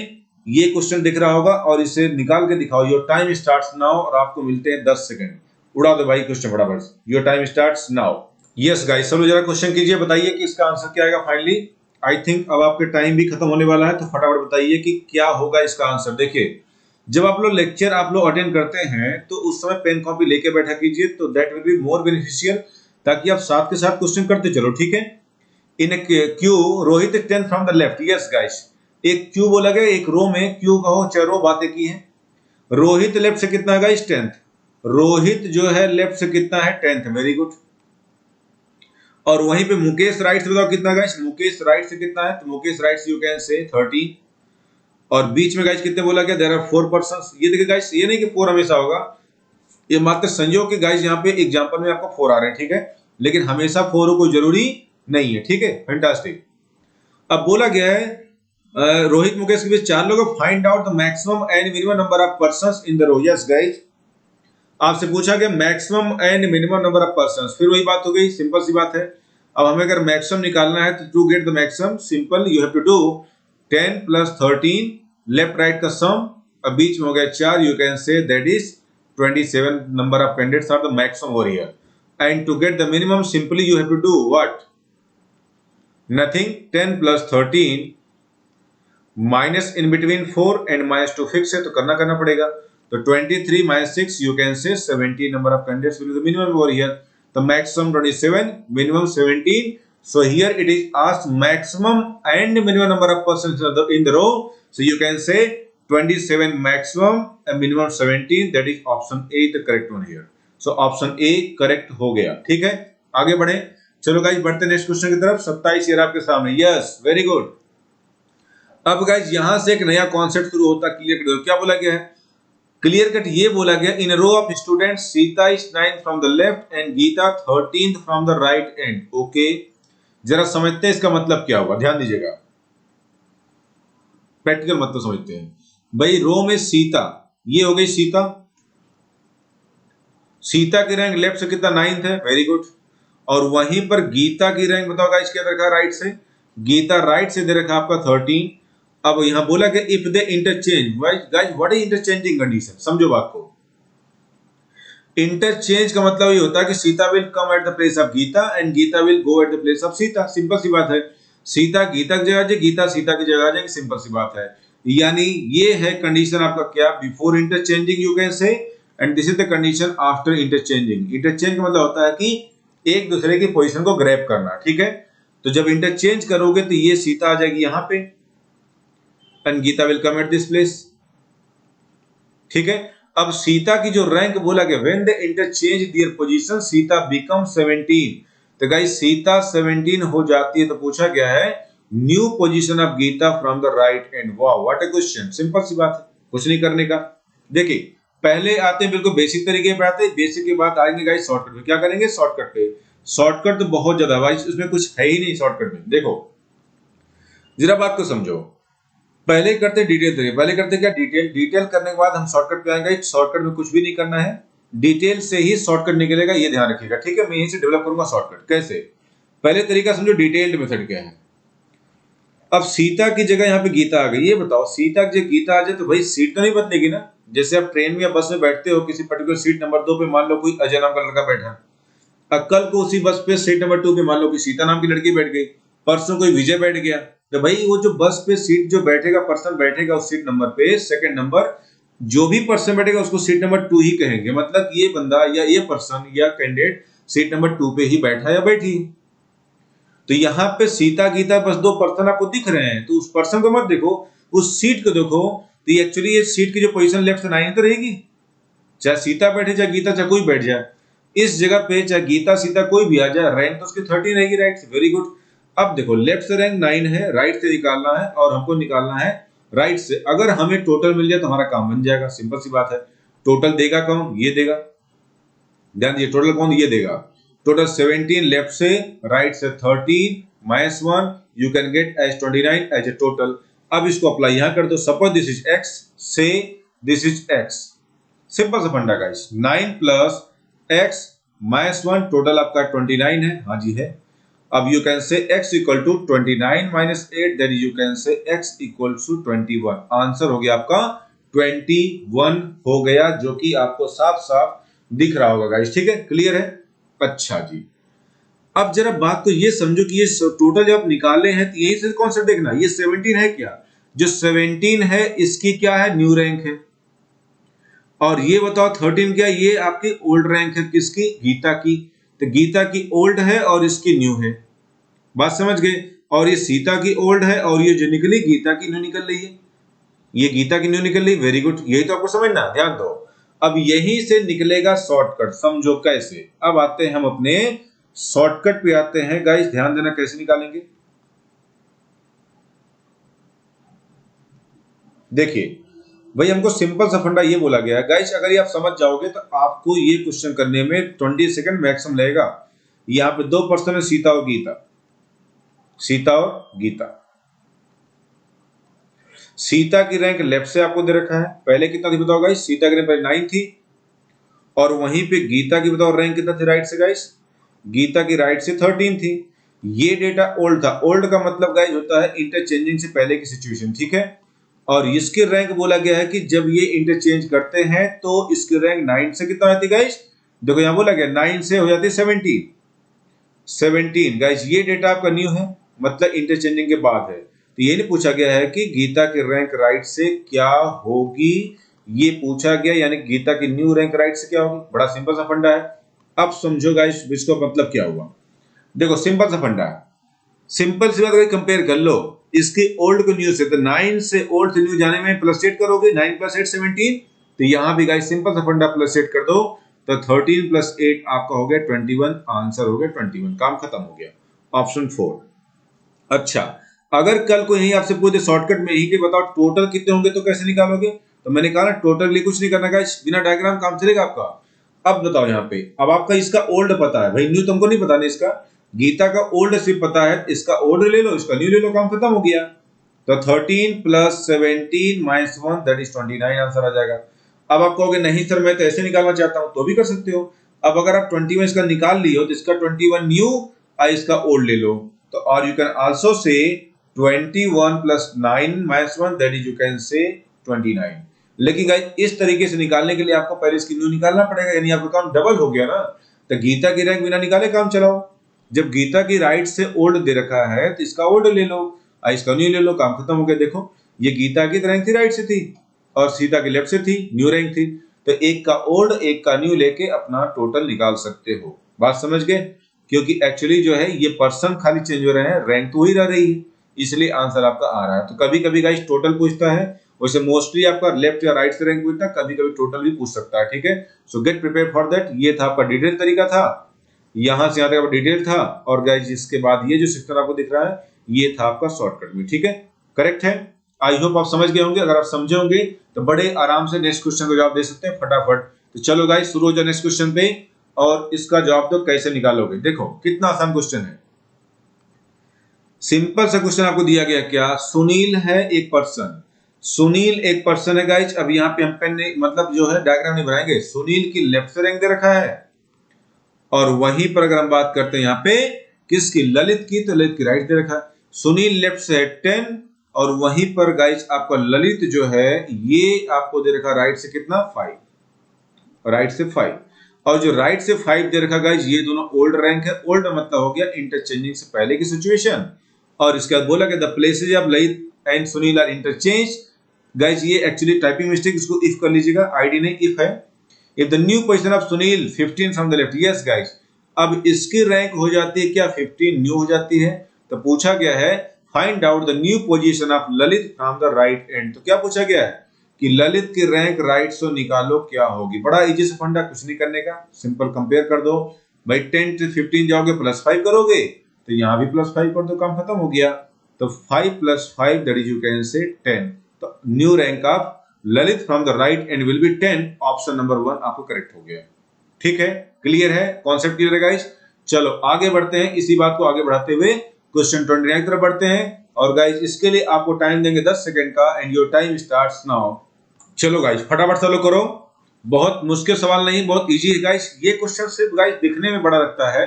ये क्वेश्चन दिख रहा होगा और इसे निकाल के दिखाओ। योर टाइम स्टार्ट्स नाउ और आपको मिलते हैं 10 सेकंड। उड़ा दो भाई क्वेश्चन फटाफट। Your time starts now. Yes guys, चलो जरा क्वेश्चन कीजिए, बताइए कि इसका आंसर क्या आएगा फाइनली। आई थिंक अब आपके टाइम भी खत्म होने वाला है, तो फटाफट बताइए कि क्या होगा इसका आंसर। देखिए, जब आप लोग लेक्चर अटेंड करते हैं तो उस समय पेन कॉपी लेके बैठा कीजिए, तो that will be more beneficial, ताकि आप साथ के साथ क्वेश्चन करते चलो। ठीक है, in a queue Rohit 10 from the left. Yes guys, एक क्यू बोला गया, एक रो में क्यू कहो चाहे रो बातें की हैं। रोहित लेफ्ट से कितना है गाइस? 10th। रोहित जो है लेफ्ट से कितना है? 10th। Very good. और वहीं पे मुकेश राइट से बताओ कितना गाइस? मुकेश राइट से कितना है? तो मुकेश राइट से यू कैन से 13। और बीच में गाइस कितने बोला गया? There are 4 persons. ये देखिए गाइस, ये नहीं कि 4 हमेशा होगा, ये मात्र संयोग के गाइस यहाँ पे एग्जांपल में आपको 4 आ रहे हैं। ठीक है, लेकिन हमेशा 4 हो कोई जरूरी नहीं है। ठीक है, फैंटास्टिक। अब बोला गया है रोहित मुकेश के बीच 4 लोग, find out the maximum and minimum number of persons in the row. Yes guys, आपसे पूछा गया maximum and minimum number of persons. फिर वही बात हो गई, सिंपल सी बात है। अब हमें अगर मैक्सिमम निकालना है तो to get the maximum simple you have to do 10 plus 13 left right का सम, अब बीच में हो गया 4, you can say that is 27 number of candidates are the maximum over here. And to get the minimum simply you have to do what? Nothing, 10 plus 13 minus in between 4 and -2 fix है, तो करना पड़ेगा। तो 23 minus 6 you can say 17 number of candidates will be the minimum over here. The maximum 27, minimum 17. So here it is asked maximum and minimum number of persons in the row. So you can say 27 maximum and minimum 17. That is option A the correct one here. So option A correct हो गया। ठीक है, आगे बढ़े। चलो गाइस, बढ़ते नेक्स्ट क्वेश्चन की तरफ। 27 ईयर आपके सामने। Yes, very good. अब गाइस यहाँ से एक नया कॉन्सेप्ट शुरू होता है, क्लियर कर दो। क्या बोला गया है? क्लियर कट ये बोला गया, in row of students Sita is 9th from the left and Gita 13th from the right end. Okay, जरा समझते हैं इसका मतलब क्या होगा, ध्यान दीजिएगा, प्रैक्टिकल मतलब समझते हैं। भाई रो में सीता, ये हो गई सीता। सीता की रैंक लेफ्ट से कितना? 9th है, वेरी गुड। और वहीं पर गीता की रैंक बताओ गाइस क्या रखा? राइट से। गीता राइट से दे रखा आपका 13। अब यहां बोला कि if they interchange, guys what is interchanging condition? समझो बात को। इंटरचेंज का मतलब ये होता है कि Sita will come at the place of Gita and Gita will go at the place of Sita. Simple सी बात है, सीता गीता की जगह आ जाए, गीता सीता की जगह आ जाएगी, सिंपल सी बात है। यानी ये है कंडीशन आपका क्या? बिफोर इंटरचेंजिंग यू कैन से, and this is the condition after interchanging. Interchange का मतलब होता है कि एक दूसरे की पोजीशन को ग्रैब करना। ठीक है, तो जब इंटरचेंज करोगे तो ये सीता आ जाएगी यहां पे and Gita will come at this place. ठीक है, अब सीता की जो रैंक बोला गया, when they interchange their position Sita become 17। तो गाइस सीता 17 हो जाती है, तो पूछा गया है new position of Geeta from the right end. वाह, व्हाट अ क्वेश्चन। सिंपल सी बात है, कुछ नहीं करने का। देखिए, पहले आते हैं बिल्कुल बेसिक तरीके पे आते हैं, बेसिक के बाद आएंगे गाइस शॉर्टकट पे। क्या करेंगे? शॉर्टकट पे। शॉर्टकट तो बहुत ज्यादा भाई, उसमें कुछ है ही नहीं शॉर्टकट में। देखो जरा बात को समझो, पहले करते डिटेल तरीके, पहले करते क्या? डिटेल करने के बाद हम शॉर्टकट पे आएंगे। शॉर्टकट में कुछ भी नहीं करना है, डिटेल से ही शॉर्टकट निकलेगा, ये ध्यान रखिएगा। ठीक है, मैं यहीं से डेवलप करूंगा शॉर्टकट। कैसे? पहले तरीका समझो, डिटेल्ड मेथड क्या है। अब सीता की जगह यहाँ पे गीता आ गई, ये बताओ सीता की जगह गीता आ जाए तो भाई सीट तो नहीं बदलेगी ना। जैसे आप ट्रेन में या बस में बैठते हो, किसी पर्टिकुलर सीट नंबर 2 पे मान लो कोई अजय नाम का लड़का बैठा, अब कल को उसी बस पे सीट नंबर 2 पे मान लो कि सीता नाम की लड़की बैठ गई, परसों कोई विजय बैठ गया, तो भाई वो जो बस पे सीट जो बैठेगा पर्सन बैठेगा उस सीट नंबर पे, सेकंड नंबर जो भी पर्सन बैठेगा उसको सीट नंबर 2 ही कहेंगे। मतलब ये बंदा या ये पर्सन या कैंडिडेट सीट नंबर 2 पे ही बैठा या बैठी। तो यहाँ पे सीता गीता बस 2 पर्सन आपको दिख रहे हैं, तो उस पर्सन को मत देखो, उस सीट को देखो। तो एक्चुअली ये सीट की जो पोजीशन लेफ्ट से 9 तो रहेगी, चाहे सीता बैठे चाहे गीता चाहे कोई बैठ जाए इस जगह पे, चाहे गीता सीता कोई भी आ जाए, रैंक तो उसकी 13 रहेगी राइट से। Very good. अब देखो लेफ्ट से रैंक 9 है, राइट से निकालना है और हमको निकालना है राइट से। अगर हमें टोटल मिल जाए तो हमारा काम बन जाएगा, सिंपल सी बात है। टोटल देगा कौन? ये देगा। ध्यान दीजिए टोटल कौन ये देगा, टोटल 17 लेफ्ट से, राइट से 13 minus 1 you can get as 29 as a total. अब इसको अप्लाई यहां कर दो, suppose this is x say this is x, simple सा फंडा guys, 9 plus x minus 1 total आपका 29 है, हाँ जी है। अब you can say x equal to 29 minus 8 that you can say x equal to 21। Answer हो गया आपका 21 हो गया, जो कि आपको साफ साफ दिख रहा होगा गाइस, ठीक है, क्लियर है। अच्छा जी, अब जरा बात तो ये समझो कि ये टोटल जब आप निकाले हैं तो यही से कॉन्सेप्ट देखना, ये 17 है क्या, जो 17 है इसकी क्या है, न्यू रैंक है। और ये बताओ 13 क्या, ये आपकी ओल्ड रैंक है, किसकी, गीता की। तो गीता की ओल्ड है और इसकी न्यू है, बात समझ गए। और ये सीता की ओल्ड है और ये जो निकली गीता की न्यू निकल रही है, ये गीता की न्यू निकल रही, वेरी गुड, यही तो आपको समझना, ध्यान दो। अब यहीं से निकलेगा शॉर्टकट, समझो कैसे। अब आते हैं हम अपने शॉर्टकट पे आते हैं गाइस, ध्यान देना कैसे निकालेंगे। देखिए भाई हमको सिंपल सा फंडा ये बोला गया है गाइस, अगर ये आप समझ जाओगे तो आपको ये क्वेश्चन करने में 20 सेकंड मैक्सिमम लगेगा। यहाँ पे दो पर्सन है, सीता और गीता, सीता और गीता। सीता की रैंक लेफ्ट से आपको दे रखा है, पहले कितना थी बताओ गाइस, सीता की रैंक पहले 9 थी, और वहीं पे गीता की बताओ रैंक कितना थी राइट से गाइस, गीता की राइट से 13 थी। ये डेटा ओल्ड था, ओल्ड का मतलब गाइस होता है इंटरचेंजिंग से पहले की सिचुएशन, ठीक है। और इसकी रैंक बोला गया है कि जब ये इंटरचेंज करते हैं तो इसकी रैंक 9 से कितना होती है गाइस, देखो यहां बोला गया 9 से हो जाती है 17 गाइस। ये डेटा आपका न्यू है, मतलब इंटरचेंजिंग के बाद है। तो ये नहीं पूछा गया है कि गीता की रैंक राइट से क्या होगी, ये पूछा गया यानी गीता की न्यू रैंक राइट से क्या होगी। बड़ा सिंपल सा फंडा है। अब समझो गाइस इसको मतलब क्या हुआ, देखो सिंपल सा फंडा है, सिंपल सी बात कंपेयर कर लो इसकी ओल्ड को न्यू से, तो 9 से ओल्ड से न्यू जाने में प्लस 8 करोगे, 9 प्लस 8 17। तो यहां भी गाइस सिंपल सा फंडा प्लस 8 कर दो, तो 13 प्लस 8 आपका हो गया 21, आंसर हो गया 21, काम खत्म हो गया, ऑप्शन 4। अच्छा, अगर कल को यही आपसे पूछे शॉर्टकट में ही कि बताओ टोटल कितने होंगे तो कैसे निकालोगे, तो मैंने कहा ना टोटल लिए कुछ नहीं करना गाइस, बिना डायग्राम काम चलेगा आपका। अब बताओ यहाँ पे, अब आपका इसका ओल्ड पता है भाई, न्यू तुमको नहीं पता ना, इसका गीता का ओल्ड सिर्फ पता है, इसका ओल्ड ले लो, इसका न्यू ले लो, काम खत्म हो गया। तो 13 plus 17 minus 1 that is 29 answer आ जाएगा। अब आप कहोगे नहीं सर मैं तो ऐसे निकालना चाहता हूं, तो भी कर सकते हो। अब अगर आप 21 इसका निकाल लियो तो इसका 21 न्यू और इसका ओल्ड ले लो, तो और you can also say 21 plus 9 minus 1 that is you can से 29। लेकिन गाइस इस तरीके से निकालने के लिए आपको पहले इसकी न्यू निकालना पड़ेगा, यानी आपका काम डबल हो गया ना। तो गीता की रैंक बिना निकाले काम चलाओ, जब गीता की राइट से ओल्ड दे रखा है तो इसका ओल्ड ले लो, इसका न्यू ले लो, काम खत्म हो गया। देखो ये गीता की रैंक थी राइट से थी और सीता की लेफ्ट से थी, न्यू रैंक थी, तो एक का ओल्ड एक का न्यू लेके अपना टोटल निकाल सकते हो। बात समझ गए, क्योंकि एक्चुअली जो है ये पर्सन खाली चेंज हो रहे हैं, रैंक तो वही रह रही है, इसलिए आंसर आपका आ रहा है। तो कभी कभी गाइस टोटल पूछता है, वैसे मोस्टली आपका लेफ्ट या राइट से रैंक पूछता है, कभी कभी टोटल भी पूछ सकता है, ठीक है। सो गेट प्रिपेयर फॉर दैट। ये था आपका डिटेल तरीका था, यहां से यहां तक डिटेल था, और गाइस इसके बाद ये जो सेक्शन आपको दिख रहा है ये था आपका शॉर्टकट में, ठीक है, करेक्ट है। आई होप आप समझ गए होंगे, अगर आप समझे होंगे तो बड़े आराम से नेक्स्ट क्वेश्चन का जवाब दे सकते हैं फटाफट। तो चलो गाइस शुरू हो जाए नेक्स्ट क्वेश्चन पे, और इसका जवाब तो कैसे निकालोगे, देखो कितना आसान क्वेश्चन है। सिंपल सा क्वेश्चन आपको दिया गया, क्या सुनील है एक पर्सन, सुनील एक पर्सन है गाइस। अब यहाँ पे हम पेन मतलब जो है डायग्राम नहीं बनाएंगे, सुनील की लेफ्ट से रैंक दे रखा है, और वहीं पर अगर हम बात करते हैं यहाँ पे किसकी, ललित की, तो ललित की राइट दे रखा है। सुनील लेफ्ट से है 10, और वहीं पर गाइस आपका ललित जो है ये आपको दे रखा राइट से कितना 5, राइट से 5, और जो राइट से 5 दे रखा गाइस ये दोनों ओल्ड रैंक है। ओल्ड मतलब हो गया इंटरचेंजिंग से पहले की सिचुएशन, और इसके बाद बोला कि the places of Lalit and Sunil are interchange. Guys ये एक्चुअली टाइपिंग मिस्टेक, इसको इफ कर लीजिएगा, आईडी नहीं इफ है। If the new position of Sunil 15 from the left, yes guys, अब इसकी रैंक हो जाती है क्या 15 न्यू हो जाती है। तो पूछा गया है find out the new position of Lalit from the right and. तो क्या पूछा गया है कि ललित की रैंक राइट से निकालो क्या होगी। बड़ा इजी से फंडा, कुछ नहीं करने का, सिंपल कंपेयर कर दो भाई, 10 से 15 जाओगे प्लस 5 करोगे, तो यहाँ भी प्लस 5 कर दो, काम खत्म हो गया। तो 5 plus 5 that is you can से 10। तो new rank of Lalit from the right and will be 10, option number 1 आपको करेक्ट हो गया। ठीक है, क्लियर है, कॉन्सेप्ट क्लियर है गाइस। चलो आगे बढ़ते हैं, इसी बात को आगे बढ़ाते हुए क्वेश्चन 29 की तरफ बढ़ते हैं। और गाइस इसके लिए आपको टाइम देंगे 10 सेकंड का, and your time starts now. चलो गाइस फटाफट चलो करो, बहुत मुश्किल सवाल नहीं, बहुत इजी है गाइस। ये क्वेश्चन सिर्फ गाइस दिखने में बड़ा लगता है,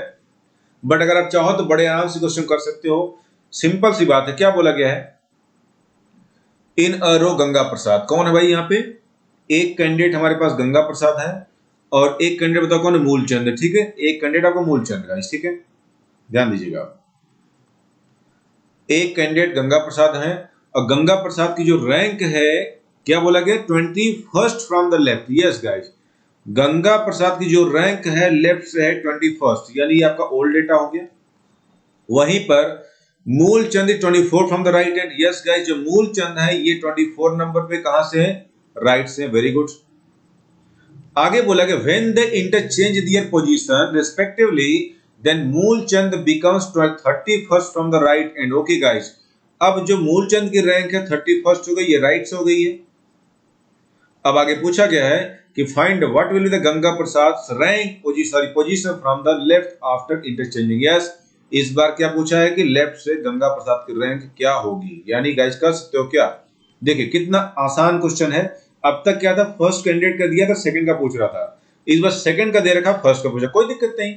बट अगर आप चाहो तो बड़े आराम से क्वेश्चन कर सकते हो। सिंपल सी बात है, क्या बोला गया है, इन अ रो गंगा प्रसाद। कौन है भाई यहाँ पे, एक कैंडिडेट हमारे पास गंगा प्रसाद है, और एक कैंडिडेट बताओ कौन है, मूलचंद है। ठीक है, एक कैंडिडेट आपको मूलचंद गाइस, ठीक है, ध्यान दीजिएगा आप। एक कैंडिडेट गंगा प्रसाद है, और गंगा प्रसाद की जो रैंक है, क्या बोला गया, 21st from the left. Yes guys, Ganga Prasad की जो रैंक है लेफ्ट से है 21st, यानी ये आपका ओल्ड डेटा हो गया। वहीं पर Moolchand 24 from the right and. Yes guys, जो मूलचंद है ये 24 नंबर पे कहां से है, राइट से। Very good. आगे बोला गया when they interchange their position respectively then Moolchand becomes 31st from the right end. Okay guys, अब जो मूलचंद की रैंक है 31st हो गई, ये राइट से हो गई है। अब आगे पूछा गया है कि find what will be the Ganga Prasad rank position from the left after interchanging. Yes, इस बार क्या पूछा है कि लेफ्ट से गंगा प्रसाद की रैंक क्या होगी, यानी गाइस कर सकते हो क्या। देखिए कितना आसान क्वेश्चन है। अब तक क्या था, फर्स्ट कैंडिडेट का दिया था, सेकंड का पूछ रहा था, इस बार सेकंड का दे रखा, फर्स्ट का पूछा, कोई दिक्कत नहीं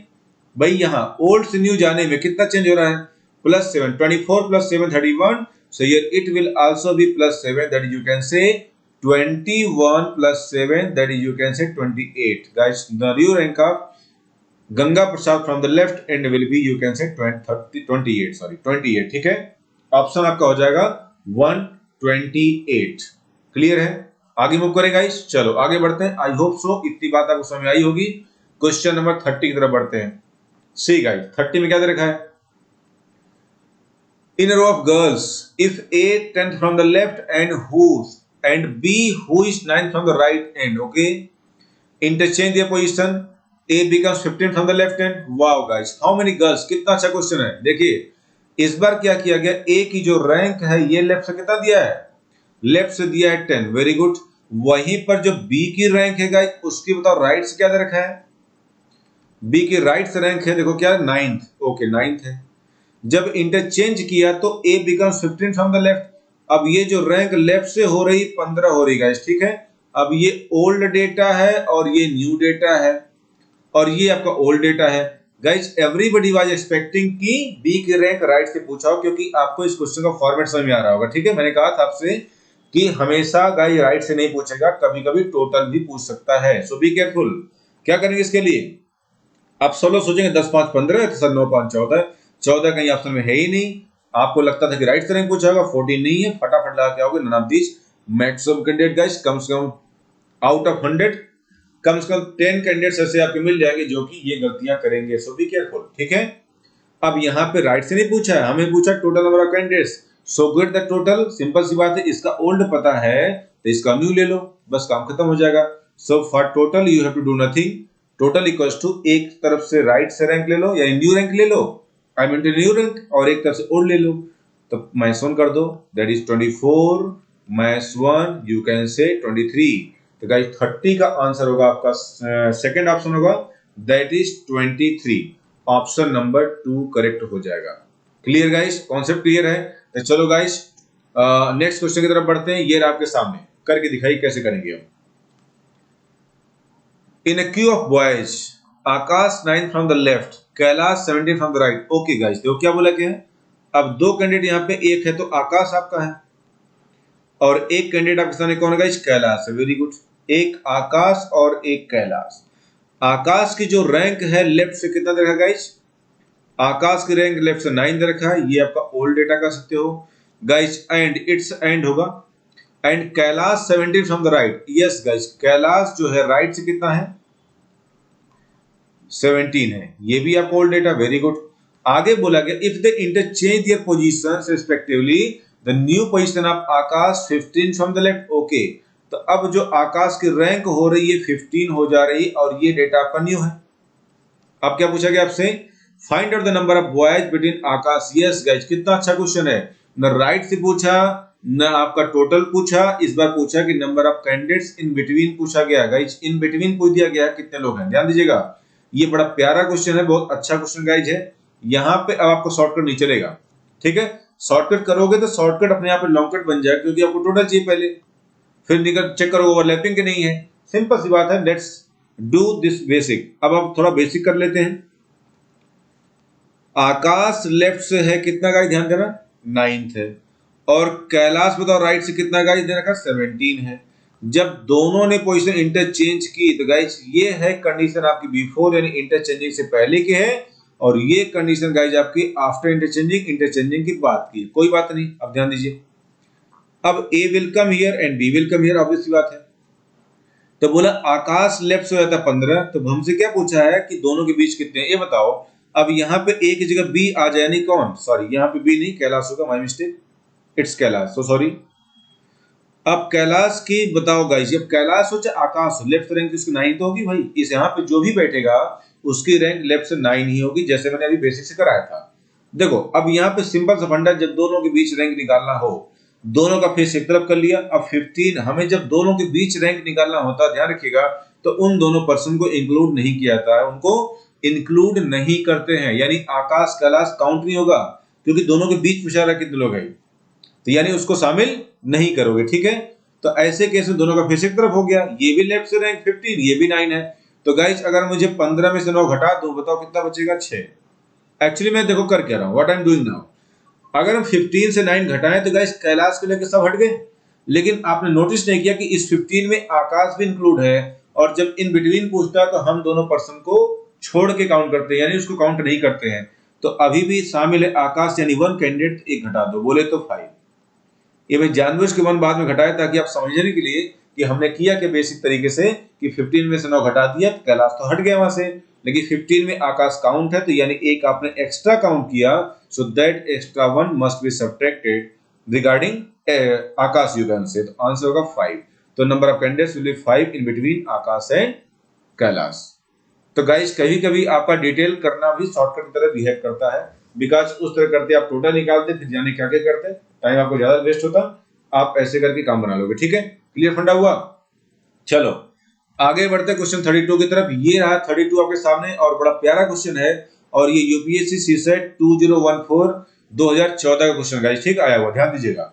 भाई। यहाँ ओल्ड से न्यू जाने में कितना चेंज हो रहा है, +7, 24 + 7 31, so here it will also be +7, that is you can say 21 + 7, that is you can say 28. Guys, the new rank of Ganga Prasad from the left end will be you can say 28, sorry 28, ठीक है। ऑप्शन आपका हो जाएगा 128। क्लियर है, आगे मूव करें गाइस। चलो आगे बढ़ते हैं, आई होप सो इतनी बात आपको समझ में आई होगी। क्वेश्चन नंबर 30 की तरफ बढ़ते हैं। सी गाइस, 30 में क्या दे रखा है, in a row of girls, if A 10th from the left and B who is 9th from the right end, okay, interchange their position, A becomes 15th from the left end. Wow guys, how many girls, कितना अच्छा क्वेश्चन है। देखिए इस बार क्या किया गया, A की जो रैंक है ये लेफ्ट से कितना दिया है, लेफ्ट से दिया है 10, वेरी गुड। वहीं पर जो B की रैंक है गाइस, उसकी बताओ राइट से क्या दे रखा है, B की राइट से रैंक है, देखो क्या 9th, ओके 9th है। जब इंटरचेंज किया तो A becomes 15 from the left. अब ये जो रैंक लेफ्ट से हो रही 15 हो रही गाइस, ठीक है। अब ये ओल्ड डेटा है और ये न्यू डेटा है, और ये आपका ओल्ड डेटा है। गाइस एवरीबॉडी वाज एक्सपेक्टिंग कि B की रैंक राइट से पूछा हो, क्योंकि आपको इस क्वेश्चन का फॉर्मेट समझ में आ रहा होगा, ठीक है। मैंने कहा था आपसे कि हमेशा गाइस राइट से नहीं पूछेगा, कभी कभी टोटल भी पूछ सकता है, सो बी केयरफुल। क्या करेंगे इसके लिए, आप सब लोग सोचेंगे 10 5 15, तो सर 9 5 14, 14 कहीं ऑप्शन में है ही नहीं। आपको लगता था कि राइट से रैंक पूछा होगा, 14 नहीं है, फटाफट लगा के आओगे none of this. Maximum candidate guys कम से कम आउट ऑफ 100 कम से कम 10 कैंडिडेट्स ऐसे आपके मिल जाएंगे जो कि ये गलतियां करेंगे, सो बी केयरफुल, ठीक है। अब यहाँ पे राइट से नहीं पूछा है, हमें पूछा total number of candidates, so get the total. Simple सी बात है, इसका ओल्ड पता है तो इसका न्यू ले लो, बस काम खत्म हो जाएगा। So for total you have to do nothing, total equals to एक तरफ से राइट से रैंक ले लो, यानी न्यू रैंक ले लो, आई मीन न्यू रैंक, और एक तरफ से ओल्ड ले लो, तो -1 कर दो, दैट इज 24 -1 यू कैन से 23। तो गाइस 30 का आंसर होगा आपका सेकंड ऑप्शन होगा, that is 23। Option number 2 correct हो जाएगा। क्लियर गाइस, कॉन्सेप्ट क्लियर है। तो चलो गाइस नेक्स्ट क्वेश्चन की तरफ बढ़ते हैं। ये आपके सामने करके दिखाई कैसे करेंगे हम। In a queue of boys, Akash 9th from the left, Kailash 17th from the right. Okay guys, देखो क्या बोला क्या है। अब दो कैंडिडेट यहाँ पे, एक है तो आकाश आपका है, और एक कैंडिडेट आपके सामने कौन है गाइस, कैलाश है। वेरी गुड, एक आकाश और एक कैलाश। आकाश की जो रैंक है लेफ्ट से कितना दे रखा है गाइस, आकाश की रैंक लेफ्ट से 9 दे रखा है, ये आपका ओल्ड डेटा कर सकते हो गाइस। एंड इट्स एंड होगा, and Kailash 17 from the right. Yes guys, Kailash जो है राइट से कितना है, 17 है, ये भी आपको ओल्ड डेटा, वेरी गुड। आगे बोला गया if they interchange their positions respectively the new position of Akash 15 from the left. Okay, तो अब जो आकाश की रैंक हो रही है 15 हो जा रही, और ये डेटा आपका न्यू है। अब क्या पूछा गया आपसे, find out the number of boys between Akash. Yes guys, कितना अच्छा क्वेश्चन है, न राइट से पूछा न आपका टोटल पूछा, इस बार पूछा कि number of candidates in between पूछा गया। गाइज इन बिटवीन पूछ दिया गया कितने लोग हैं। ध्यान दीजिएगा, ये बड़ा प्यारा क्वेश्चन है, बहुत अच्छा क्वेश्चन गाइज है। यहाँ पे अब आपको शॉर्टकट नहीं चलेगा, ठीक है। शॉर्टकट करोगे तो शॉर्टकट अपने आप लॉन्ग कट बन जाएगा, क्योंकि आपको टोटल चाहिए पहले, फिर निकल चेक करो ओवरलैपिंग के नहीं है। सिंपल सी बात है। Let's do this basic. अब आप थोड़ा बेसिक कर लेते हैं। आकाश लेफ्ट से है कितना गाइस, ध्यान देना 9th है, और कैलाश बताओ राइट से कितना गाइस दे रखा 17 है। जब दोनों ने पोजीशन इंटरचेंज की तो गाइस ये है कंडीशन आपकी बिफोर यानी इंटरचेंजिंग से पहले की है, और ये कंडीशन गाइस आपकी आफ्टर इंटरचेंजिंग की बात की। कोई बात नहीं, अब ध्यान दीजिए। अब A will come here and B will come here, obvious सी बात है। तो बोला आकाश लेफ्ट से हो जाता 15, तो हमसे क्या पूछा है कि दोनों के बीच कितने, ये बताओ। अब यहाँ पे ए की जगह बी आ जाए, नहीं कौन, सॉरी यहाँ पे बी नहीं, कैलाश होगा, my mistake, it's Kailash, so sorry. अब कैलाश की बताओ गाइस, अब कैलाश हो चाहे आकाश हो, लेफ्ट रैंक उसकी 9 तो होगी भाई। इस यहाँ पे जो भी बैठेगा उसकी रैंक लेफ्ट से 9 ही होगी, जैसे मैंने अभी बेसिक से कराया था। देखो अब यहाँ पे सिंपल सा फंडा, जब दोनों के बीच रैंक निकालना हो, दोनों का फेस एक तरफ कर लिया। अब 15 हमें जब दोनों के बीच रैंक निकालना होता है, ध्यान रखिएगा, तो उन दोनों पर्सन को इंक्लूड नहीं किया जाता है, उनको इंक्लूड नहीं करते हैं, यानी आकाश कैलाश काउंट नहीं होगा, क्योंकि दोनों के बीच पूछा रहा कितने लोग हैं, तो यानी उसको शामिल नहीं करोगे, ठीक है। तो ऐसे केस में दोनों का फेस एक तरफ हो गया, ये भी लेफ्ट से रैंक 15, ये भी 9 है। तो गाइस अगर मुझे 15 में से 9 घटा दो, बताओ कितना बचेगा, 6। एक्चुअली मैं देखो कर क्या रहा हूं, what I am doing now. अगर हम 15 से 9 घटाएं तो गाइस कैलाश को लेकर सब हट गए, लेकिन आपने नोटिस नहीं किया कि इस 15 में आकाश भी इंक्लूड है, और जब इन बिटवीन पूछता है तो हम दोनों पर्सन को छोड़ के काउंट करते हैं, यानी उसको काउंट नहीं करते हैं। तो अभी भी शामिल है आकाश, यानी 1 कैंडिडेट, एक घटा दो, बोले तो 5। ये मैं जानबूझ के 1 बाद में घटाया ताकि आप समझने के लिए कि हमने किया कि बेसिक तरीके से कि 15 में से 9 घटा दिया तो कैलाश तो हट गया वहां से, लेकिन 15 में आकाश काउंट है, तो यानी एक आपने एक्स्ट्रा काउंट किया, so that extra 1 must be subtracted regarding Akash, you can से। तो आंसर होगा 5। तो number of candidates will B 5 in between Akash and Kailash. तो गाइस कभी कभी आपका डिटेल करना भी शॉर्टकट की तरह बिहेव करता है, बिकॉज उस तरह करते आप टोटल निकालते, फिर जाने क्या क्या करते, टाइम आपको ज्यादा वेस्ट होता। आप ऐसे करके काम बना लोगे, ठीक है। क्लियर फंडा हुआ। चलो आगे बढ़ते क्वेश्चन 32 की तरफ। ये रहा 32 आपके सामने, और बड़ा प्यारा क्वेश्चन है, और ये यूपीएससी सीसेट 2014 2014 का क्वेश्चन गाइस, ठीक आया हुआ, ध्यान दीजिएगा।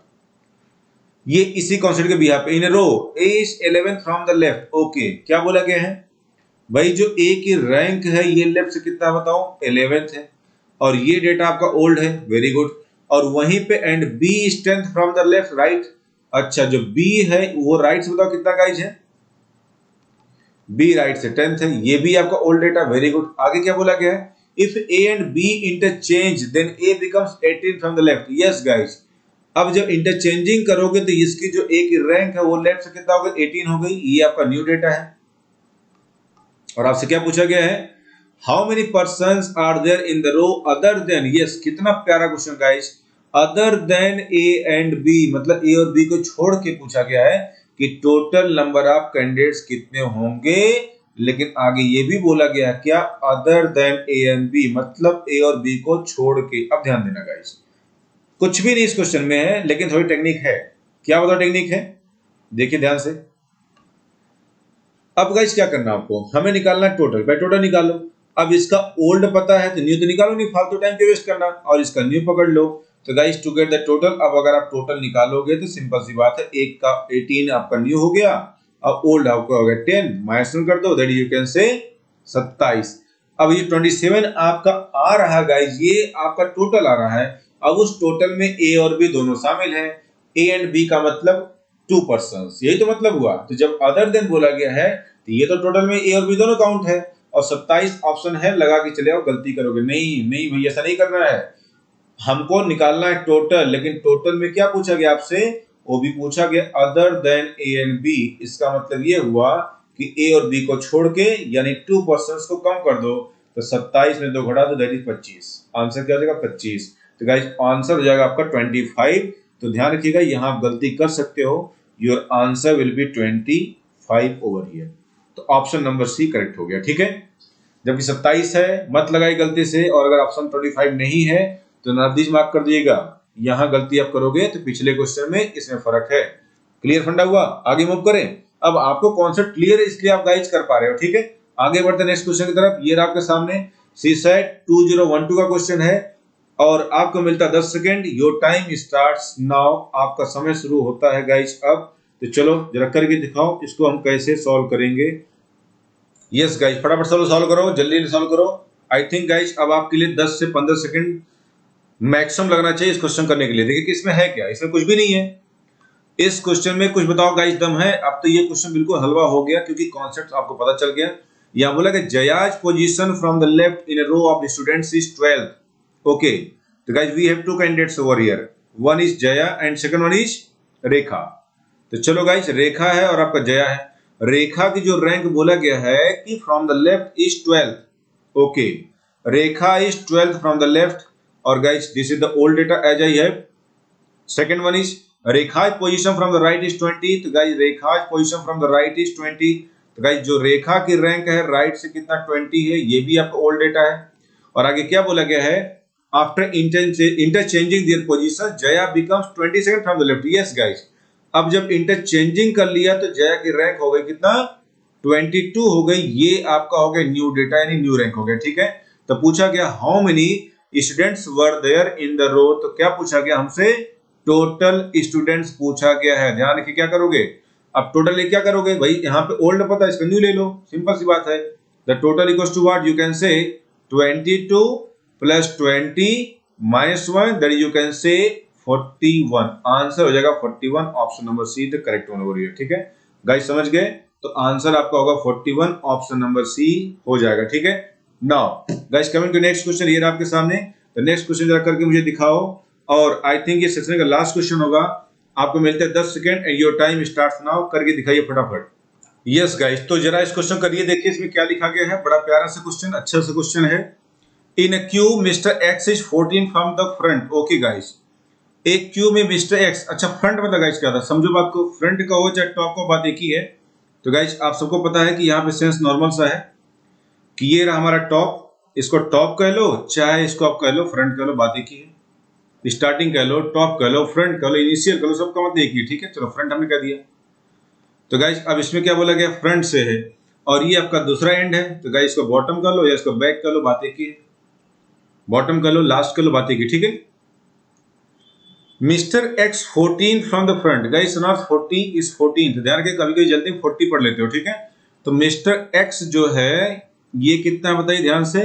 ये इसी कॉन्सेप्ट के बिहाफ पे, in row A is 11th from the left. Okay, क्या बोला गया है भाई, जो ए की रैंक है ये लेफ्ट से कितना बताओ 11th है, और ये डेटा आपका ओल्ड है, वेरी गुड। और वहीं पे and B is 10th from the left, right. अच्छा जो बी है वो राइट से बताओ कितना गाइज है, बी राइट से 10th है, ये भी आपका ओल्ड डेटा, वेरी गुड। आगे क्या बोला गया है, if A and B interchange then A becomes 18 from the left. Yes guys, अब जब इंटरचेंजिंग करोगे तो इसकी जो ए की रैंक है वो लेफ्ट से कितना हो गई 18 हो गई, ये आपका न्यू डेटा है। और आपसे क्या पूछा गया है, how many persons are there in the row other than, yes कितना प्यारा question guys, other than A and B, मतलब ए और बी को छोड़ के पूछा गया है कि टोटल नंबर ऑफ कैंडिडेट्स कितने होंगे। लेकिन आगे ये भी बोला गया क्या, other than A and B, मतलब ए और बी को छोड़ के। अब ध्यान देना गाइस, कुछ भी नहीं इस क्वेश्चन में है, लेकिन थोड़ी टेक्निक है। क्या बताओ टेक्निक है, देखिए ध्यान से। अब गाइस क्या करना आपको, हमें निकालना टोटल, भाई टोटल निकालो। अब इसका ओल्ड पता है तो न्यू तो निकालो नहीं, फालतू टाइम क्यों वेस्ट करना, और इसका न्यू पकड़ लो। तो guys to get the total, अब अगर आप टोटल निकालोगे तो सिंपल सी बात है, एक का 18 आपका न्यू हो गया, अब ओल्ड आपका हो गया 10, माइनस कर दो, दैट यू कैन से 27। अब ये 27 आपका आ रहा गाइस, ये आपका टोटल आ रहा है। अब उस टोटल में ए और बी दोनों शामिल हैं, ए एंड बी का मतलब 2 पर्सन्स, यही तो मतलब हुआ। तो जब अदर देन बोला गया है तो ये तो टोटल में ए और बी दोनों काउंट है, और 27 ऑप्शन है, लगा के चले आओ, गलती करोगे नहीं, नहीं भैया ऐसा नहीं करना है, हमको निकालना है टोटल। लेकिन टोटल में क्या पूछा गया आपसे, वो भी पूछा गया other than A and B. इसका मतलब ये हुआ कि ए और बी को छोड़ के यानी 2 पर्सन्स को कम कर दो, तो 27 में 2 घटा दो, दैट इज 25। आंसर क्या हो जाएगा 25। तो गाइस आंसर हो जाएगा आपका 25। तो ध्यान रखिएगा यहां आप गलती कर सकते हो, your answer will B 25 over here. तो ऑप्शन नंबर सी करेक्ट हो गया, ठीक है। जबकि 27 है, मत लगाई गलती से, और अगर ऑप्शन 25 नहीं है तो नजदीक मार्क कर दिएगा, यहां गलती आप करोगे तो पिछले क्वेश्चन में इसमें फर्क है। क्लियर फंडा हुआ? आगे मूव करें। अब आपको कॉन्सेप्ट क्लियर है इसलिए आप गाइड कर पा रहे हो, ठीक है। आगे बढ़ते नेक्स्ट क्वेश्चन की तरफ। ये रहा आपके सामने सीसेट 2012 का क्वेश्चन है और आपको मिलता है 10 second. Your time starts now. आपका समय शुरू होता है गाइस अब। तो चलो जरा करके दिखाओ इसको हम कैसे सॉल्व करेंगे। यस गाइस, फटाफट सॉल्व करो, जल्दी सॉल्व करो। आई थिंक गाइस अब आपके लिए 10 से 15 सेकंड मैक्सिमम लगना चाहिए इस क्वेश्चन करने के लिए। देखिए कि इसमें है क्या, इसमें कुछ भी नहीं है। इस क्वेश्चन में कुछ बताओ गाइस दम है। अब तो ये क्वेश्चन बिल्कुल हलवा हो गया क्योंकि कॉन्सेप्ट आपको पता चल गया। यहाँ बोला कि Jaya's position from the left in a row of students is 12th। Okay, तो guys we have two candidates over here, one is Jaya and second one is Rekha. तो चलो गाइस, रेखा है और आपका जया है। रेखा की जो रैंक बोला गया है कि from the left is 12th। Okay, Rekha is 12th from the left और guys this is the old data as I have. Second one is Rekha position from the right is 20। तो guys Rekha position from the right is 20। तो गाइस जो रेखा की रैंक है राइट से कितना 20 है, ये भी आपका ओल्ड डेटा है। और आगे क्या बोला गया है, after interchanging their position Jaya becomes 22nd from the left. Yes guys, अब जब इंटरचेंजिंग कर लिया तो जया की रैंक हो गई कितना, 22 हो गई। ये आपका हो गया न्यू डेटा यानी न्यू रैंक हो गया, ठीक है। तो पूछा गया how many students were there in the row. तो क्या पूछा गया हमसे, टोटल स्टूडेंट्स पूछा गया है। ध्यान रखिए क्या करोगे, अब टोटल क्या करोगे भाई, यहाँ पे ओल्ड पता है इसका न्यू ले लो, सिंपल सी बात है। The total equals to what, you can say 22 plus 20 minus 1 that you can say 41। Answer हो जाएगा 41। Option number C the correct one over here, ठीक है गाइस, समझ गए। तो आंसर आपका होगा 41, ऑप्शन नंबर सी हो जाएगा, ठीक है। Now guys coming to next question, ये आपके सामने। तो नेक्स्ट क्वेश्चन जरा करके मुझे दिखाओ और आई थिंक ये सेशन का लास्ट क्वेश्चन होगा। आपको मिलते हैं 10 second and your time starts now. करके दिखाइए फटाफट। यस गाइस, तो जरा इस क्वेश्चन करिए, देखिए इसमें क्या लिखा गया है। बड़ा प्यारा सा क्वेश्चन, अच्छा सा क्वेश्चन है। In a cube mister X is 14 from the front. Okay guys, एक क्यूब में मिस्टर एक्स, अच्छा फ्रंट मतलब गाइस क्या था, समझो बात को, फ्रंट का हो चाहे टॉप का, बात एक ही है। तो गाइस आप सबको पता है कि यहाँ पे सेंस नॉर्मल सा है कि ये रहा हमारा टॉप, इसको टॉप कह लो चाहे इसको आप कह लो फ्रंट कह लो, बात एक ही है। स्टार्टिंग कह लो, टॉप कह लो, फ्रंट कह लो, इनिशियल कह लो, सबका मतलब एक ही है, ठीक है। चलो फ्रंट हमने कह दिया। तो गाइस अब इसमें क्या बोला गया, फ्रंट से है और ये आपका दूसरा एंड है। तो गाइस इसको बॉटम कर लो या इसको बैक कर लो, बात एक ही है। बॉटम कर लो, लास्ट कर लो, बात एक ही, ठीक है। Mister x 14 from the front, guys not 40 is 14। तो ध्यान रखिए कभी कभी जल्दी 40 पढ़ लेते हो, ठीक है। तो मिस्टर एक्स जो है ये कितना है बताइए ध्यान से,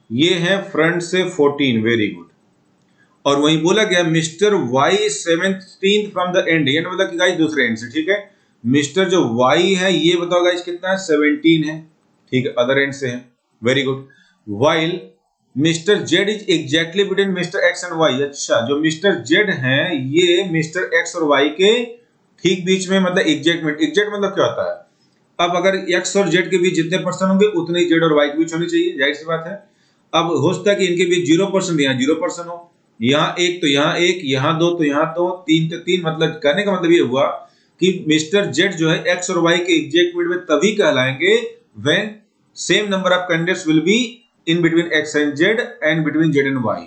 ये है फ्रंट से 14, वेरी गुड। और वहीं बोला गया mister Y 17 from the end, ये मतलब कि गाइस दूसरे एंड से, ठीक है। मिस्टर जो वाई है ये बताओ गाइस कितना है, 17 है, ठीक है, अदर एंड से है, very good. While mister Z is exactly between mister X and Y. अच्छा, जो मिस्टर जेड है ये मिस्टर एक्स और वाई के ठीक बीच में, मतलब एग्जैक्ट मतलब क्या होता है, अब अगर एक्स और जेड के बीच जितने पर्सन होंगे उतने ही जेड और वाई के बीच होनी चाहिए, जाहिर सी बात है। अब हो सकता है कि इनके बीच 0% यहाँ 0% हो, यहाँ एक तो यहाँ एक, यहाँ दो तो यहाँ दो, तीन तो तीन। मतलब कहने का मतलब ये हुआ कि मिस्टर जेड जो है एक्स और वाई के एग्जैक्ट मिड में तभी कहलाएंगे when same number of candidates will be in between X and Z and between Z and Y.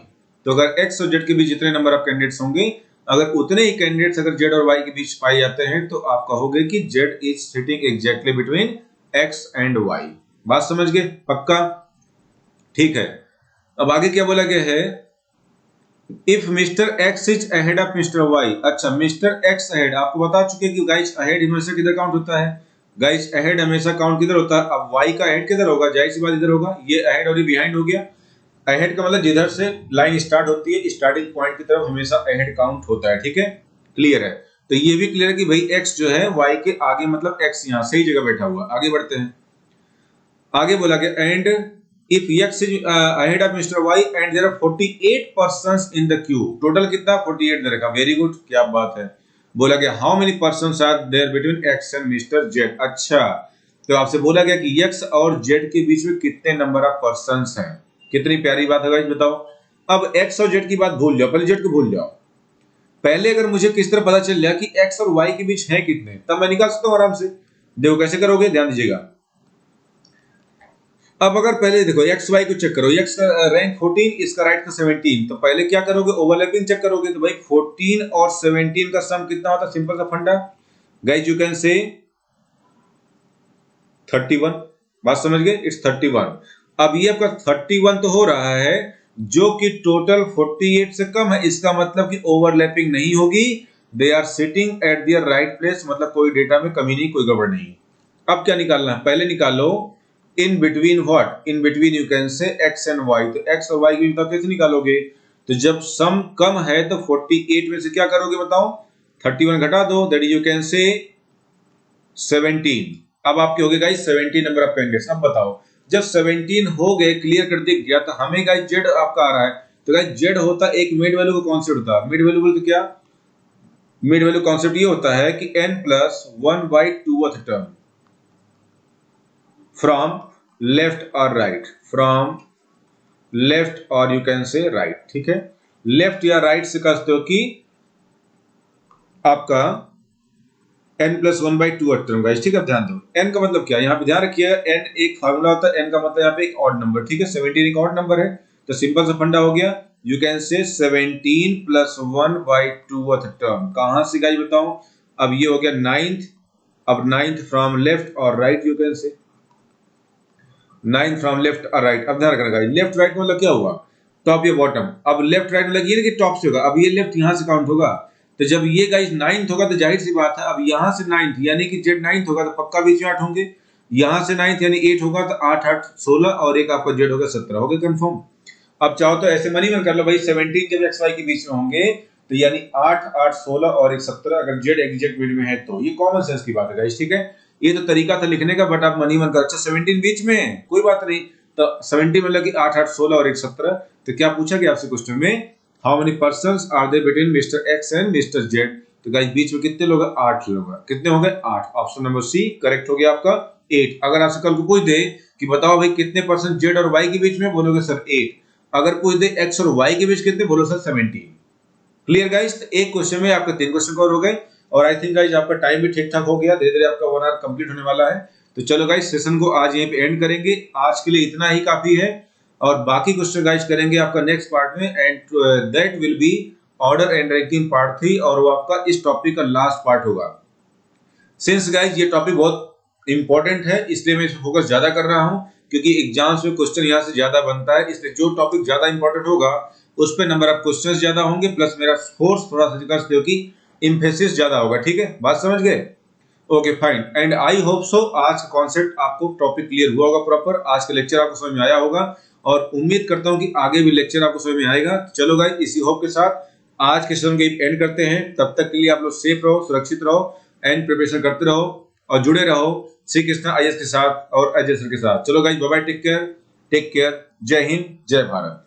तो अगर एक्स और जेड के बीच जितने नंबर ऑफ कैंडिडेट्स होंगे, अगर उतने ही कैंडिडेट्स अगर जेड और वाई के बीच पाए जाते हैं तो आप कहोगे कि Z is sitting exactly between X and Y. बात समझ गए, पक्का, ठीक है। अब आगे क्या बोला गया है, if mister X is ahead of mister Y. अच्छा, मिस्टर एक्स अहेड, आपको बता चुके कि गाइस अहेड हमेशा किधर काउंट होता है, गाइस अहेड हमेशा काउंट किधर होता है। अब वाई का अहेड किधर होगा, जाहिर सी बात इधर होगा, ये अहेड और ये बिहाइंड हो गया। अहेड का मतलब जिधर से लाइन स्टार्ट होती है स्टार्टिंग पॉइंट की तरफ हमेशा अहेड काउंट होता है, ठीक है, क्लियर है। तो ये भी क्लियर है कि भाई x जो है y के आगे, मतलब x यहाँ सही जगह बैठा हुआ। आगे बढ़ते हैं, आगे बोला गया and if x is ahead of mister y and there are 48 persons in the queue. Total कितना, 48 दे रखा, वेरी गुड, क्या बात है। बोला गया how many persons are there between x and mister z। अच्छा, तो आपसे बोला गया कि x और z के बीच में कितने नंबर ऑफ पर्संस हैं। कितनी प्यारी बात है गाइस, बताओ। अब x और z की बात भूल जाओ, पहले z को भूल जाओ। पहले अगर मुझे किस तरह पता चल जाए कि x और y के बीच है कितने, तब मैं निकाल सकता हूं आराम से। देखो कैसे करोगे, ध्यान दीजिएगा। अब अगर पहले देखो एक्स वाई को चेक करो, एक्स का रैंक 14, इसका राइट का 17, तो पहले क्या करोगे, ओवरलैपिंग चेक करोगे। तो भाई 14 और 17 का सम कितना होता है, सिंपल सा फंडा गाइस, यू कैन से 31। बात समझ गए, इट्स 31। अब ये आपका 31 तो हो रहा है, जो कि टोटल 48 से कम है, इसका मतलब कि ओवरलैपिंग नहीं होगी, they are sitting at their right place, मतलब कोई डेटा में कमी नहीं, कोई गड़बड़ नहीं। अब क्या निकालना है, पहले निकालो in between what, in between you can say X and Y. तो एक्स और वाई की बताओ कैसे निकालोगे, तो जब सम कम है तो 48 में से क्या करोगे बताओ, 31 घटा दो, दैट इज यू कैन से 17। अब आपके हो गए गाइस 17 नंबर ऑफ कैंडिडेट्स। अब बताओ जब 17 हो गए, क्लियर कर दिया गया, तो हमें गाइस जेड आपका आ रहा है। तो गाइस जेड होता एक मिड वैल्यू का कॉन्सेप्ट होता है। मिड वैल्यू बोल तो क्या, मिड वैल्यू कॉन्सेप्ट ये होता है कि n plus 1/2th term from left और राइट, फ्रॉम लेफ्ट और यू कैन से राइट, ठीक है। लेफ्ट या राइट से कहते हो कि आपका n plus 1/2th term guys, ठीक है। ध्यान दो, n का मतलब क्या है, यहाँ पे ध्यान रखिए, n एक फार्मूला होता है, n का मतलब यहाँ पे एक ऑड नंबर, ठीक है। 17 एक ऑड नंबर है, तो सिंपल सा फंडा हो गया, यू कैन से 17 प्लस 1/2th टर्म। कहां से गाइस बताओ, अब ये हो गया 9th, अब 9th फ्रॉम लेफ्ट और राइट, यू कैन से 9 फ्रॉम लेफ्ट और राइट। अब ध्यान रखना गाइस, लेफ्ट राइट मतलब क्या हुआ, टॉप या बॉटम। अब लेफ्ट राइट मतलब ये ना कि टॉप से होगा, अब ये लेफ्ट यहां से काउंट होगा, तो जब ये गाइस 9th होगा तो जाहिर सी बात है, अब यहां से 9th यानी कि जेड 9th होगा तो पक्का बीच में 8 होंगे, यहां से 9th यानी 8 होगा तो 8 8 16 और एक आपका जेड होगा 17, हो गया कंफर्म। अब चाहो तो ऐसे मनी मन कर लो भाई, 17 जब एक्स वाई के बीच में होंगे तो यानी 8 8 16 और एक 17, अगर जेड एग्जैक्ट मिड में है तो ये कॉमन सेंस की बात है गाइस, ठीक है। ये तो तरीका था लिखने का, बट आप मनी मन कर, अच्छा 17 बीच में कोई बात नहीं, तो 17 मतलब कि 8 8 16 और एक 17। तो क्या पूछा गया आपसे क्वेश्चन में, how many persons are there between mister X and mister Z. तो गाइस बीच में कितने लोग हैं, 8 लोग हैं। कितने हो गए, 8। ऑप्शन नंबर सी करेक्ट हो गया आपका 8। अगर आपसे कल को पूछ दे कि बताओ भाई कितने परसेंट जेड और वाई के बीच में, बोलोगे सर 8। अगर पूछ दे एक्स और वाई के बीच कितने, बोलो सर 17। क्लियर गाइस, तो एक क्वेश्चन में आपके 3 क्वेश्चन कवर हो गए, और आई थिंक गाइस आपका टाइम भी ठीक ठाक हो गया, धीरे धीरे आपका 1 आवर कंप्लीट होने वाला है। तो चलो गाइस सेशन को आज यहीं पे एंड करेंगे, आज के लिए इतना ही काफी है, और बाकी क्वेश्चन गाइस करेंगे आपका नेक्स्ट पार्ट में, and that will be order and ranking part 3, और वो आपका इस टॉपिक का लास्ट पार्ट होगा। सिंस गाइस ये टॉपिक बहुत इंपॉर्टेंट है, इसलिए मैं इस पर फोकस ज्यादा कर रहा हूं, क्योंकि एग्जाम्स में क्वेश्चन यहाँ से ज्यादा बनता है, इसलिए जो टॉपिक ज्यादा इंपॉर्टेंट होगा उस पे नंबर ऑफ क्वेश्चंस ज्यादा होंगे, प्लस मेरा फोर्स थोड़ा सा कर सकते हो कि एम्फेसिस ज्यादा होगा, ठीक है। बात समझ गए, okay fine, and I hope सो आज का कॉन्सेप्ट आपको टॉपिक क्लियर हुआ होगा प्रॉपर, आज का लेक्चर आपको समझ में आया होगा, और उम्मीद करता हूं कि आगे भी लेक्चर आपको समझ में आएगा। चलो गाइस इसी होप के साथ आज के सेशन को एंड करते हैं, तब तक के लिए आप लोग सेफ रहो, सुरक्षित रहो, एंड प्रिपरेशन करते रहो, और जुड़े रहो श्री कृष्णा आईएएस के साथ और अजय सर के साथ। चलो guys bye bye, take care, जय हिंद, जय भारत।